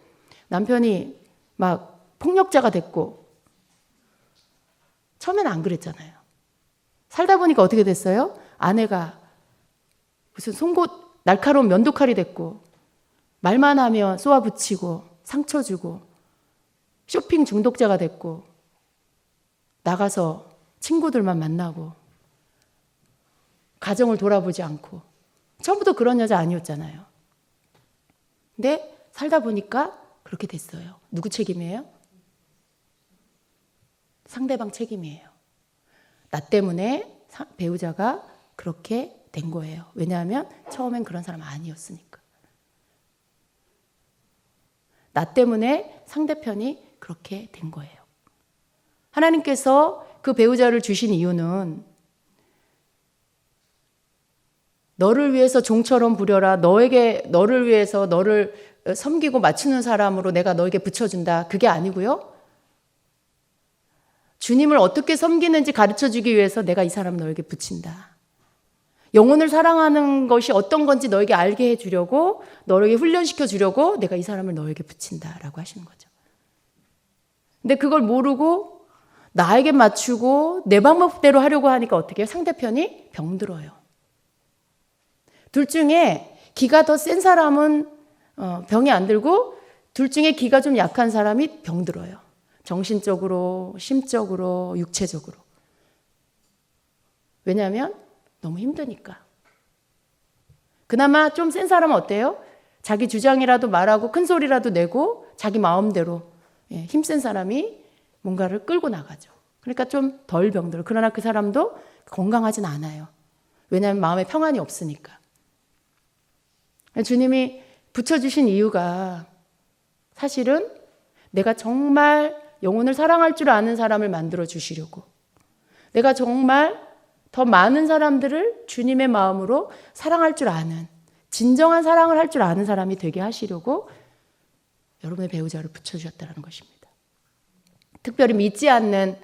남편이 막 폭력자가 됐고 처음에는 안 그랬잖아요. 살다 보니까 어떻게 됐어요? 아내가 무슨 송곳 날카로운 면도칼이 됐고 말만 하면 쏘아붙이고 상처 주고 쇼핑 중독자가 됐고 나가서 친구들만 만나고 가정을 돌아보지 않고 처음부터 그런 여자 아니었잖아요. 근데 살다 보니까 그렇게 됐어요. 누구 책임이에요? 상대방 책임이에요. 나 때문에 배우자가 그렇게 된 거예요. 왜냐하면 처음엔 그런 사람 아니었으니까. 나 때문에 상대편이 그렇게 된 거예요. 하나님께서 그 배우자를 주신 이유는 너를 위해서 종처럼 부려라. 너를 위해서 너를 섬기고 맞추는 사람으로 내가 너에게 붙여준다. 그게 아니고요. 주님을 어떻게 섬기는지 가르쳐주기 위해서 내가 이 사람을 너에게 붙인다. 영혼을 사랑하는 것이 어떤 건지 너에게 알게 해주려고 너에게 훈련시켜 주려고 내가 이 사람을 너에게 붙인다라고 하시는 거죠. 근데 그걸 모르고 나에게 맞추고 내 방법대로 하려고 하니까 어떻게 해요? 상대편이 병들어요. 둘 중에 기가 더 센 사람은 병이 안 들고 둘 중에 기가 좀 약한 사람이 병들어요. 정신적으로, 심적으로, 육체적으로. 왜냐하면 너무 힘드니까. 그나마 좀 센 사람은 어때요? 자기 주장이라도 말하고 큰 소리라도 내고 자기 마음대로 힘센 사람이 뭔가를 끌고 나가죠. 그러니까 좀 덜 병들어요. 그러나 그 사람도 건강하진 않아요. 왜냐하면 마음에 평안이 없으니까. 주님이 붙여주신 이유가 사실은 내가 정말 영혼을 사랑할 줄 아는 사람을 만들어 주시려고, 내가 정말 더 많은 사람들을 주님의 마음으로 사랑할 줄 아는, 진정한 사랑을 할 줄 아는 사람이 되게 하시려고 여러분의 배우자를 붙여주셨다는 것입니다. 특별히 믿지 않는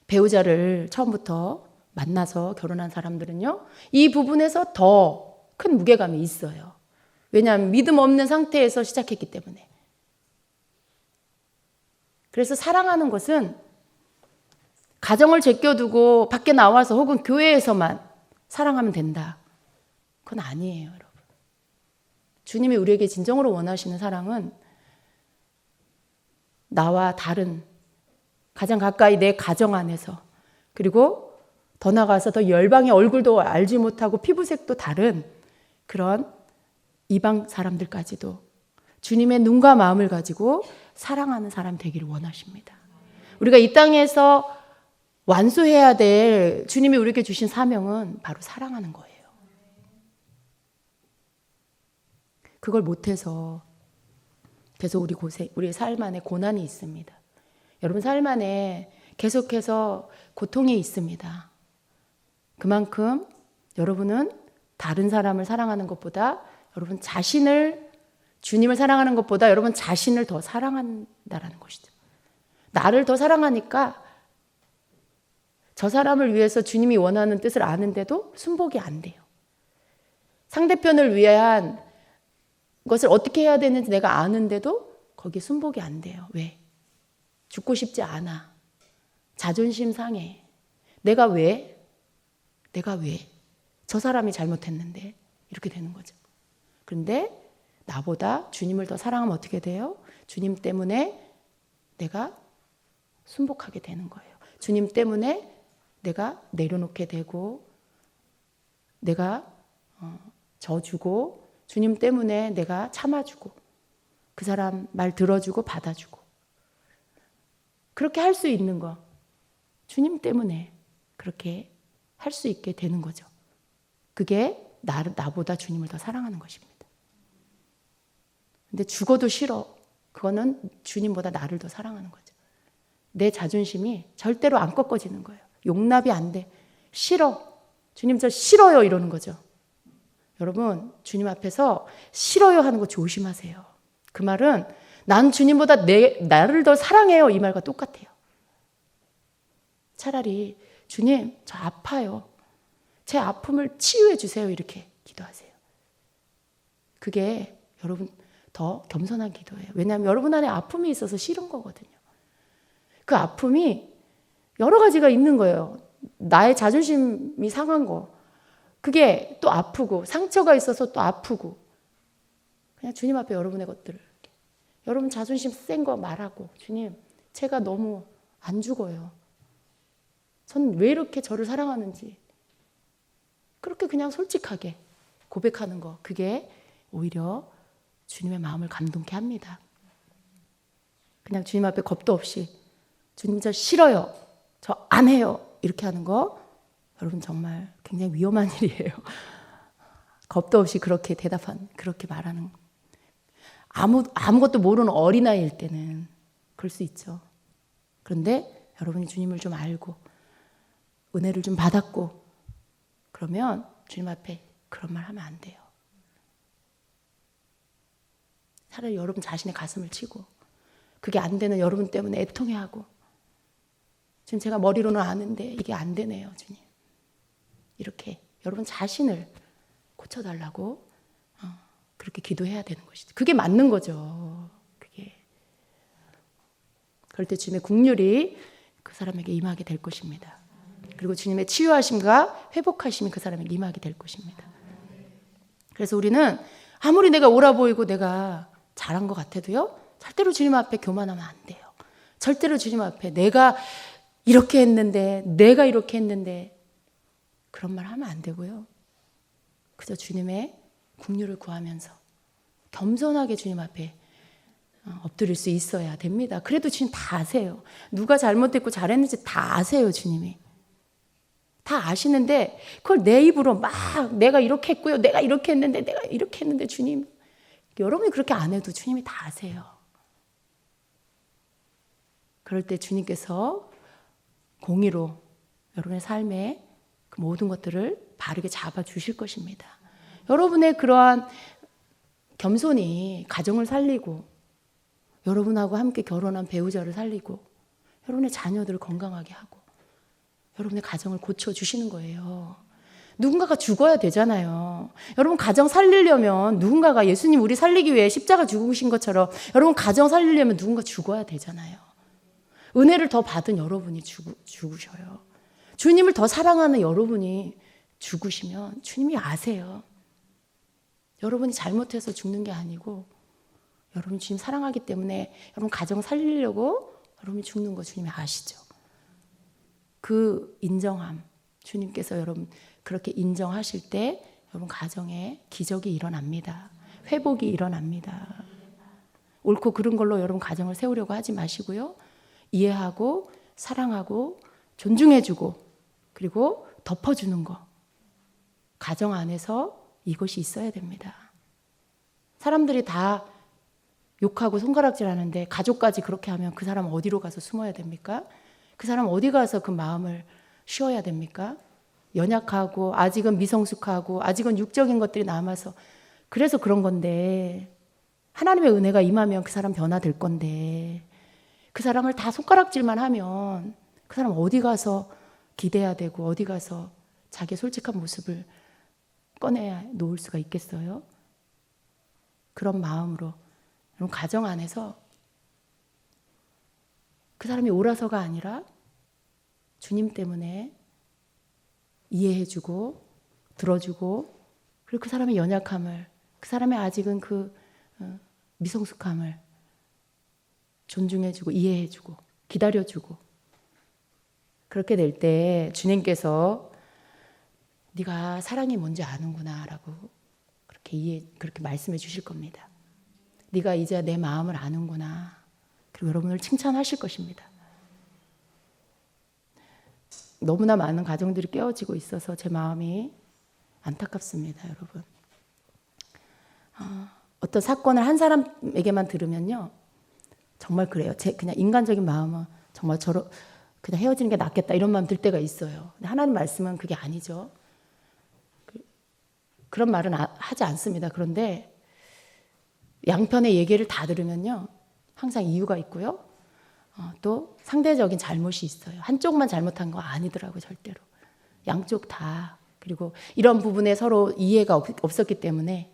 배우자를 처음부터 만나서 결혼한 사람들은요, 이 부분에서 더 큰 무게감이 있어요. 왜냐하면 믿음 없는 상태에서 시작했기 때문에. 그래서 사랑하는 것은 가정을 제껴두고 밖에 나와서 혹은 교회에서만 사랑하면 된다. 그건 아니에요, 여러분. 주님이 우리에게 진정으로 원하시는 사랑은 나와 다른, 가장 가까이 내 가정 안에서, 그리고 더 나아가서 더 열방의 얼굴도 알지 못하고 피부색도 다른 그런 이방 사람들까지도 주님의 눈과 마음을 가지고 사랑하는 사람 되기를 원하십니다. 우리가 이 땅에서 완수해야 될 주님이 우리에게 주신 사명은 바로 사랑하는 거예요. 그걸 못해서 계속 우리의 삶 안에 고난이 있습니다. 여러분 삶 안에 계속해서 고통이 있습니다. 그만큼 여러분은 다른 사람을 사랑하는 것보다 여러분 자신을, 주님을 사랑하는 것보다 여러분 자신을 더 사랑한다라는 것이죠. 나를 더 사랑하니까 저 사람을 위해서 주님이 원하는 뜻을 아는데도 순복이 안 돼요. 상대편을 위한 것을 어떻게 해야 되는지 내가 아는데도 거기에 순복이 안 돼요. 왜? 죽고 싶지 않아. 자존심 상해. 내가 왜? 저 사람이 잘못했는데 이렇게 되는 거죠. 그런데 나보다 주님을 더 사랑하면 어떻게 돼요? 주님 때문에 내가 순복하게 되는 거예요. 주님 때문에 내가 내려놓게 되고, 내가 져주고, 주님 때문에 내가 참아주고, 그 사람 말 들어주고 받아주고, 그렇게 할 수 있는 거 주님 때문에 그렇게 할 수 있게 되는 거죠. 그게 나보다 주님을 더 사랑하는 것입니다. 근데 죽어도 싫어. 그거는 주님보다 나를 더 사랑하는 거죠. 내 자존심이 절대로 안 꺾어지는 거예요. 용납이 안 돼. 싫어. 주님 저 싫어요 이러는 거죠. 여러분 주님 앞에서 싫어요 하는 거 조심하세요. 그 말은 난 주님보다 나를 더 사랑해요 이 말과 똑같아요. 차라리 주님 저 아파요. 제 아픔을 치유해 주세요 이렇게 기도하세요. 그게 여러분 더 겸손한 기도예요. 왜냐하면 여러분 안에 아픔이 있어서 싫은 거거든요. 그 아픔이 여러 가지가 있는 거예요. 나의 자존심이 상한 거, 그게 또 아프고, 상처가 있어서 또 아프고, 그냥 주님 앞에 여러분의 것들을, 여러분 자존심 센 거 말하고, 주님 제가 너무 안 죽어요. 전 왜 이렇게 저를 사랑하는지 그렇게 그냥 솔직하게 고백하는 거, 그게 오히려 주님의 마음을 감동케 합니다. 그냥 주님 앞에 겁도 없이 주님 저 싫어요, 저 안 해요 이렇게 하는 거 여러분 정말 굉장히 위험한 일이에요. 겁도 없이 그렇게 그렇게 말하는, 아무것도 모르는 어린아이일 때는 그럴 수 있죠. 그런데 여러분이 주님을 좀 알고 은혜를 좀 받았고 그러면 주님 앞에 그런 말 하면 안 돼요. 차라리 여러분 자신의 가슴을 치고, 그게 안 되는 여러분 때문에 애통해하고, 지금 제가 머리로는 아는데 이게 안 되네요 주님, 이렇게 여러분 자신을 고쳐달라고 그렇게 기도해야 되는 것이죠. 그게 맞는 거죠. 그럴 때 주님의 긍휼이 그 사람에게 임하게 될 것입니다. 그리고 주님의 치유하심과 회복하심이 그 사람에게 임하게 될 것입니다. 그래서 우리는 아무리 내가 옳아 보이고 내가 잘한 것 같아도요, 절대로 주님 앞에 교만하면 안 돼요. 절대로 주님 앞에 내가 이렇게 했는데, 내가 이렇게 했는데 그런 말 하면 안 되고요. 그저 주님의 긍휼을 구하면서 겸손하게 주님 앞에 엎드릴 수 있어야 됩니다. 그래도 주님 다 아세요. 누가 잘못했고 잘했는지 다 아세요. 주님이 다 아시는데 그걸 내 입으로 막 내가 이렇게 했고요. 내가 이렇게 했는데 내가 이렇게 했는데 주님, 여러분이 그렇게 안 해도 주님이 다 아세요. 그럴 때 주님께서 공의로 여러분의 삶에 그 모든 것들을 바르게 잡아주실 것입니다. 여러분의 그러한 겸손이 가정을 살리고 여러분하고 함께 결혼한 배우자를 살리고 여러분의 자녀들을 건강하게 하고 여러분의 가정을 고쳐주시는 거예요. 누군가가 죽어야 되잖아요. 여러분 가정 살리려면 누군가가 예수님 우리 살리기 위해 십자가 죽으신 것처럼 여러분 가정 살리려면 누군가 죽어야 되잖아요. 은혜를 더 받은 여러분이 죽으셔요. 주님을 더 사랑하는 여러분이 죽으시면 주님이 아세요. 여러분이 잘못해서 죽는 게 아니고 여러분이 주님 사랑하기 때문에 여러분 가정 살리려고 여러분이 죽는 거 주님이 아시죠. 그 인정함, 주님께서 여러분 그렇게 인정하실 때 여러분 가정에 기적이 일어납니다. 회복이 일어납니다. 옳고 그른 걸로 여러분 가정을 세우려고 하지 마시고요. 이해하고 사랑하고 존중해주고 그리고 덮어주는 거. 가정 안에서 이것이 있어야 됩니다. 사람들이 다 욕하고 손가락질 하는데 가족까지 그렇게 하면 그 사람 어디로 가서 숨어야 됩니까? 그 사람 어디 가서 그 마음을 쉬어야 됩니까? 연약하고 아직은 미성숙하고 아직은 육적인 것들이 남아서 그래서 그런 건데 하나님의 은혜가 임하면 그 사람 변화될 건데 그 사람을 다 손가락질만 하면 그 사람 어디 가서 기대야 되고 어디 가서 자기의 솔직한 모습을 꺼내야 놓을 수가 있겠어요? 그런 마음으로 여러분 가정 안에서 그 사람이 옳아서가 아니라 주님 때문에 이해해주고 들어주고 그리고 그 사람의 연약함을 그 사람의 아직은 그 미성숙함을 존중해주고 이해해주고 기다려주고 그렇게 될 때 주님께서 네가 사랑이 뭔지 아는구나라고 그렇게 말씀해 주실 겁니다. 네가 이제 내 마음을 아는구나. 그리고 여러분을 칭찬하실 것입니다. 너무나 많은 가정들이 깨어지고 있어서 제 마음이 안타깝습니다, 여러분. 어떤 사건을 한 사람에게만 들으면요, 정말 그래요. 제 그냥 인간적인 마음은 정말 그냥 헤어지는 게 낫겠다 이런 마음 들 때가 있어요. 근데 하나님 말씀은 그게 아니죠. 그런 말은 하지 않습니다. 그런데 양편의 얘기를 다 들으면요, 항상 이유가 있고요. 또 상대적인 잘못이 있어요. 한쪽만 잘못한 거 아니더라고요, 절대로. 양쪽 다. 그리고 이런 부분에 서로 이해가 없었기 때문에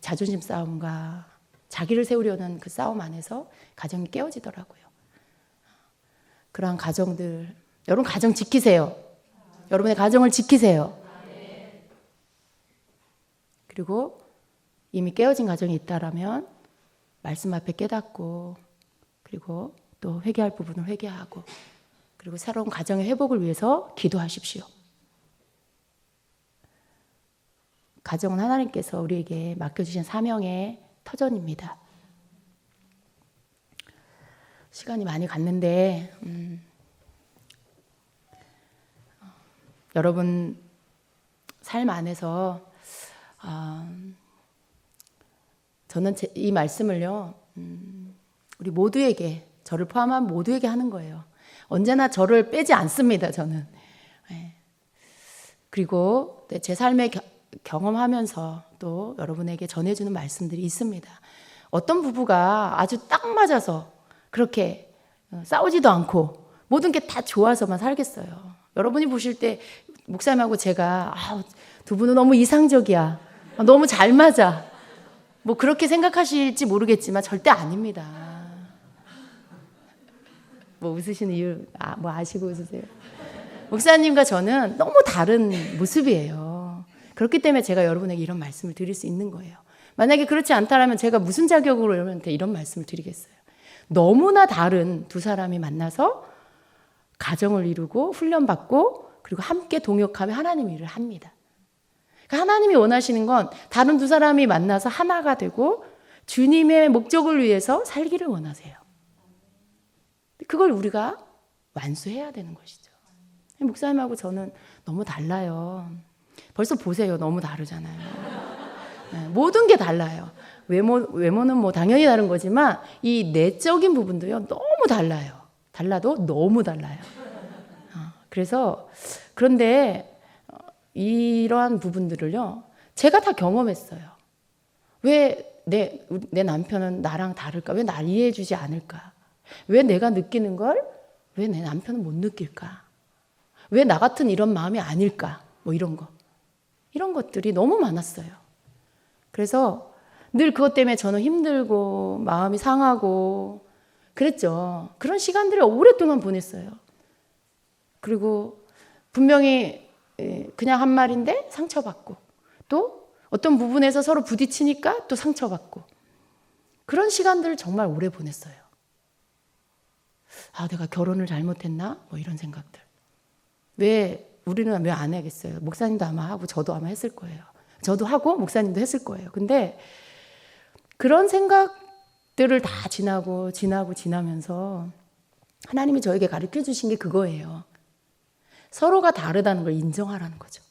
자존심 싸움과 자기를 세우려는 그 싸움 안에서 가정이 깨어지더라고요. 그러한 가정들, 여러분 가정 지키세요. 여러분의 가정을 지키세요. 그리고 이미 깨어진 가정이 있다라면 말씀 앞에 깨닫고 그리고 또 회개할 부분을 회개하고 그리고 새로운 가정의 회복을 위해서 기도하십시오. 가정은 하나님께서 우리에게 맡겨주신 사명의 터전입니다. 시간이 많이 갔는데 여러분 삶 안에서 저는 이 말씀을요, 우리 모두에게, 저를 포함한 모두에게 하는 거예요. 언제나 저를 빼지 않습니다, 저는. 그리고 제 삶에 경험하면서 또 여러분에게 전해주는 말씀들이 있습니다. 어떤 부부가 아주 딱 맞아서 그렇게 싸우지도 않고 모든 게 다 좋아서만 살겠어요. 여러분이 보실 때 목사님하고 제가 두 분은 너무 이상적이야, 너무 잘 맞아, 뭐 그렇게 생각하실지 모르겠지만 절대 아닙니다. 뭐 웃으시는 이유 뭐 아시고 웃으세요? 목사님과 저는 너무 다른 모습이에요. 그렇기 때문에 제가 여러분에게 이런 말씀을 드릴 수 있는 거예요. 만약에 그렇지 않다면 제가 무슨 자격으로 여러분한테 이런 말씀을 드리겠어요? 너무나 다른 두 사람이 만나서 가정을 이루고 훈련받고 그리고 함께 동역하며 하나님 일을 합니다. 하나님이 원하시는 건 다른 두 사람이 만나서 하나가 되고 주님의 목적을 위해서 살기를 원하세요. 그걸 우리가 완수해야 되는 것이죠. 목사님하고 저는 너무 달라요. 벌써 보세요. 너무 다르잖아요. 네, 모든 게 달라요. 외모는 뭐 당연히 다른 거지만 이 내적인 부분도요. 너무 달라요. 달라도 너무 달라요. 그래서 그런데 이러한 부분들을요. 제가 다 경험했어요. 왜 내 남편은 나랑 다를까? 왜 날 이해해 주지 않을까? 왜 내가 느끼는 걸 왜 내 남편은 못 느낄까? 왜 나 같은 이런 마음이 아닐까? 뭐 이런 거. 이런 것들이 너무 많았어요. 그래서 늘 그것 때문에 저는 힘들고 마음이 상하고 그랬죠. 그런 시간들을 오랫동안 보냈어요. 그리고 분명히 그냥 한 말인데 상처받고 또 어떤 부분에서 서로 부딪히니까 또 상처받고 그런 시간들을 정말 오래 보냈어요. 아, 내가 결혼을 잘못했나? 뭐 이런 생각들. 우리는 왜 안 하겠어요? 목사님도 아마 하고 저도 아마 했을 거예요. 저도 하고 목사님도 했을 거예요. 근데 그런 생각들을 다 지나면서 하나님이 저에게 가르쳐 주신 게 그거예요. 서로가 다르다는 걸 인정하라는 거죠.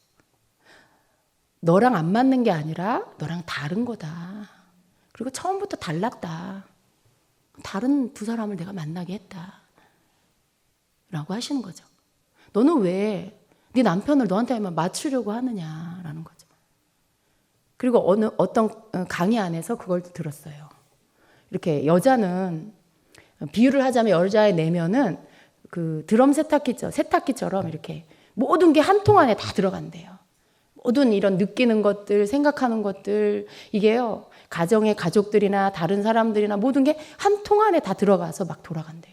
너랑 안 맞는 게 아니라 너랑 다른 거다. 그리고 처음부터 달랐다. 다른 두 사람을 내가 만나게 했다. 라고 하시는 거죠. 너는 왜 네 남편을 너한테만 맞추려고 하느냐라는 거죠. 그리고 어떤 강의 안에서 그걸 들었어요. 이렇게 여자는 비유를 하자면 여자의 내면은 그 드럼 세탁기처럼 이렇게 모든 게 한 통 안에 다 들어간대요. 모든 이런 느끼는 것들, 생각하는 것들 이게요. 가정의 가족들이나 다른 사람들이나 모든 게 한 통 안에 다 들어가서 막 돌아간대요.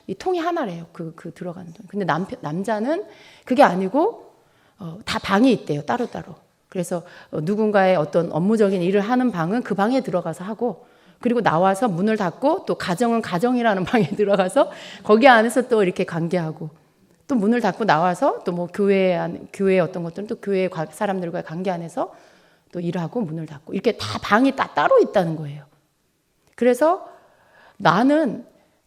이 통이 하나래요. 그 들어가는 통. 근데 남자는 그게 아니고 다 방이 있대요. 따로따로. 그래서 누군가의 어떤 업무적인 일을 하는 방은 그 방에 들어가서 하고 그리고 나와서 문을 닫고 또 가정은 가정이라는 방에 들어가서 거기 안에서 또 이렇게 관계하고 또 문을 닫고 나와서 또 뭐 교회 어떤 것들은 또 교회 사람들과의 관계 안에서 또 일하고 문을 닫고 이렇게 다 방이 따로 있다는 거예요. 그래서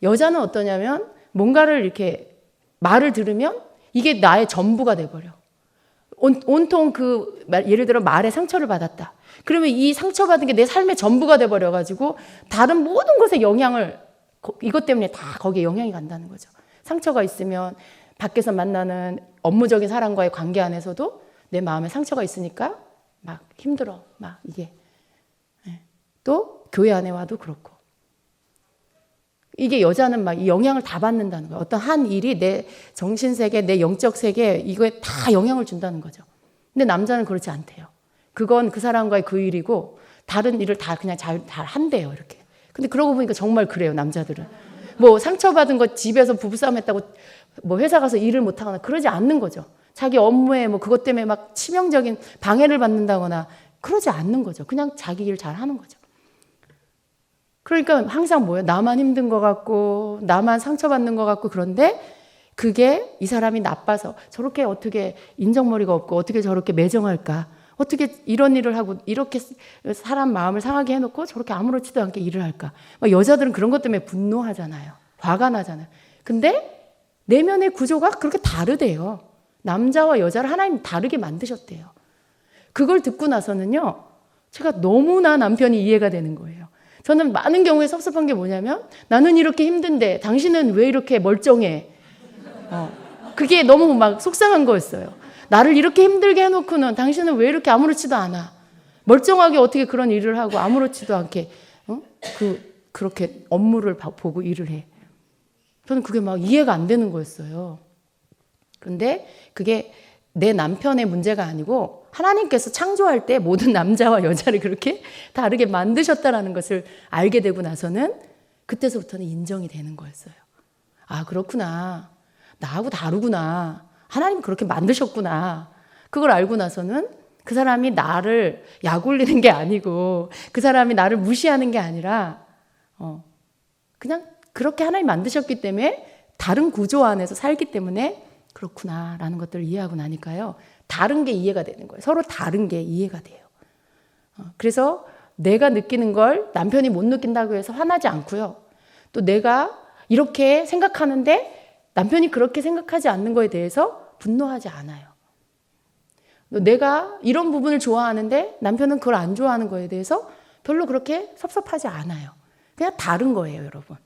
여자는 어떠냐면 뭔가를 이렇게 말을 들으면 이게 나의 전부가 돼버려. 온통 예를 들어 말에 상처를 받았다. 그러면 이 상처받은 게 내 삶의 전부가 돼버려가지고 다른 모든 것에 이것 때문에 다 거기에 영향이 간다는 거죠. 상처가 있으면 밖에서 만나는 업무적인 사람과의 관계 안에서도 내 마음에 상처가 있으니까 막 힘들어. 막 이게. 또 교회 안에 와도 그렇고. 이게 여자는 막 이 영향을 다 받는다는 거예요. 어떤 한 일이 내 정신세계, 내 영적 세계 이거에 다 영향을 준다는 거죠. 근데 남자는 그렇지 않대요. 그건 그 사람과의 그 일이고 다른 일을 다 그냥 잘 한대요. 이렇게. 근데 그러고 보니까 정말 그래요. 남자들은. 뭐 상처받은 거 집에서 부부싸움 했다고 뭐 회사 가서 일을 못하거나 그러지 않는 거죠. 자기 업무에 뭐 그것 때문에 막 치명적인 방해를 받는다거나 그러지 않는 거죠. 그냥 자기 일 잘 하는 거죠. 그러니까 항상 뭐예요? 나만 힘든 것 같고 나만 상처받는 것 같고 그런데 그게 이 사람이 나빠서 저렇게 어떻게 인정머리가 없고 어떻게 저렇게 매정할까? 어떻게 이런 일을 하고 이렇게 사람 마음을 상하게 해놓고 저렇게 아무렇지도 않게 일을 할까? 여자들은 그런 것 때문에 분노하잖아요. 화가 나잖아요. 근데 내면의 구조가 그렇게 다르대요. 남자와 여자를 하나님 다르게 만드셨대요. 그걸 듣고 나서는요. 제가 너무나 남편이 이해가 되는 거예요. 저는 많은 경우에 섭섭한 게 뭐냐면 나는 이렇게 힘든데 당신은 왜 이렇게 멀쩡해? 그게 너무 막 속상한 거였어요. 나를 이렇게 힘들게 해놓고는 당신은 왜 이렇게 아무렇지도 않아? 멀쩡하게 어떻게 그런 일을 하고 아무렇지도 않게 그렇게 업무를 보고 일을 해. 저는 그게 막 이해가 안 되는 거였어요. 그런데 그게 내 남편의 문제가 아니고 하나님께서 창조할 때 모든 남자와 여자를 그렇게 다르게 만드셨다라는 것을 알게 되고 나서는 그때서부터는 인정이 되는 거였어요. 아, 그렇구나. 나하고 다르구나. 하나님 그렇게 만드셨구나. 그걸 알고 나서는 그 사람이 나를 약올리는 게 아니고 그 사람이 나를 무시하는 게 아니라 그냥 그렇게 하나님 만드셨기 때문에 다른 구조 안에서 살기 때문에 그렇구나라는 것들을 이해하고 나니까요. 다른 게 이해가 되는 거예요. 서로 다른 게 이해가 돼요. 그래서 내가 느끼는 걸 남편이 못 느낀다고 해서 화나지 않고요. 또 내가 이렇게 생각하는데 남편이 그렇게 생각하지 않는 거에 대해서 분노하지 않아요. 내가 이런 부분을 좋아하는데 남편은 그걸 안 좋아하는 거에 대해서 별로 그렇게 섭섭하지 않아요. 그냥 다른 거예요, 여러분.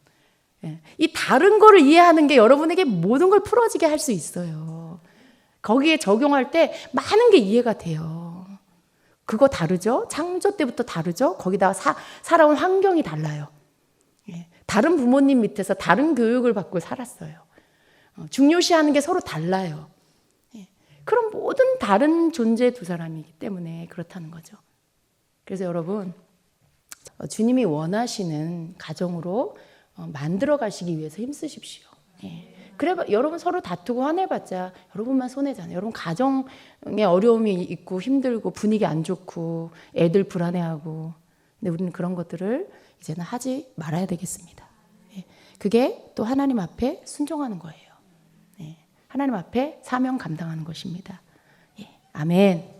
이 다른 거를 이해하는 게 여러분에게 모든 걸 풀어지게 할 수 있어요. 거기에 적용할 때 많은 게 이해가 돼요. 그거 다르죠? 창조 때부터 다르죠? 거기다가 살아온 환경이 달라요. 다른 부모님 밑에서 다른 교육을 받고 살았어요. 중요시하는 게 서로 달라요. 그럼 모든 다른 존재 두 사람이기 때문에 그렇다는 거죠. 그래서 여러분, 주님이 원하시는 가정으로 만들어 가시기 위해서 힘쓰십시오. 그래 여러분 서로 다투고 화내봤자 여러분만 손해잖아요. 여러분 가정에 어려움이 있고 힘들고 분위기 안 좋고 애들 불안해하고. 근데 우리는 그런 것들을 이제는 하지 말아야 되겠습니다. 그게 또 하나님 앞에 순종하는 거예요. 하나님 앞에 사명 감당하는 것입니다. 아멘.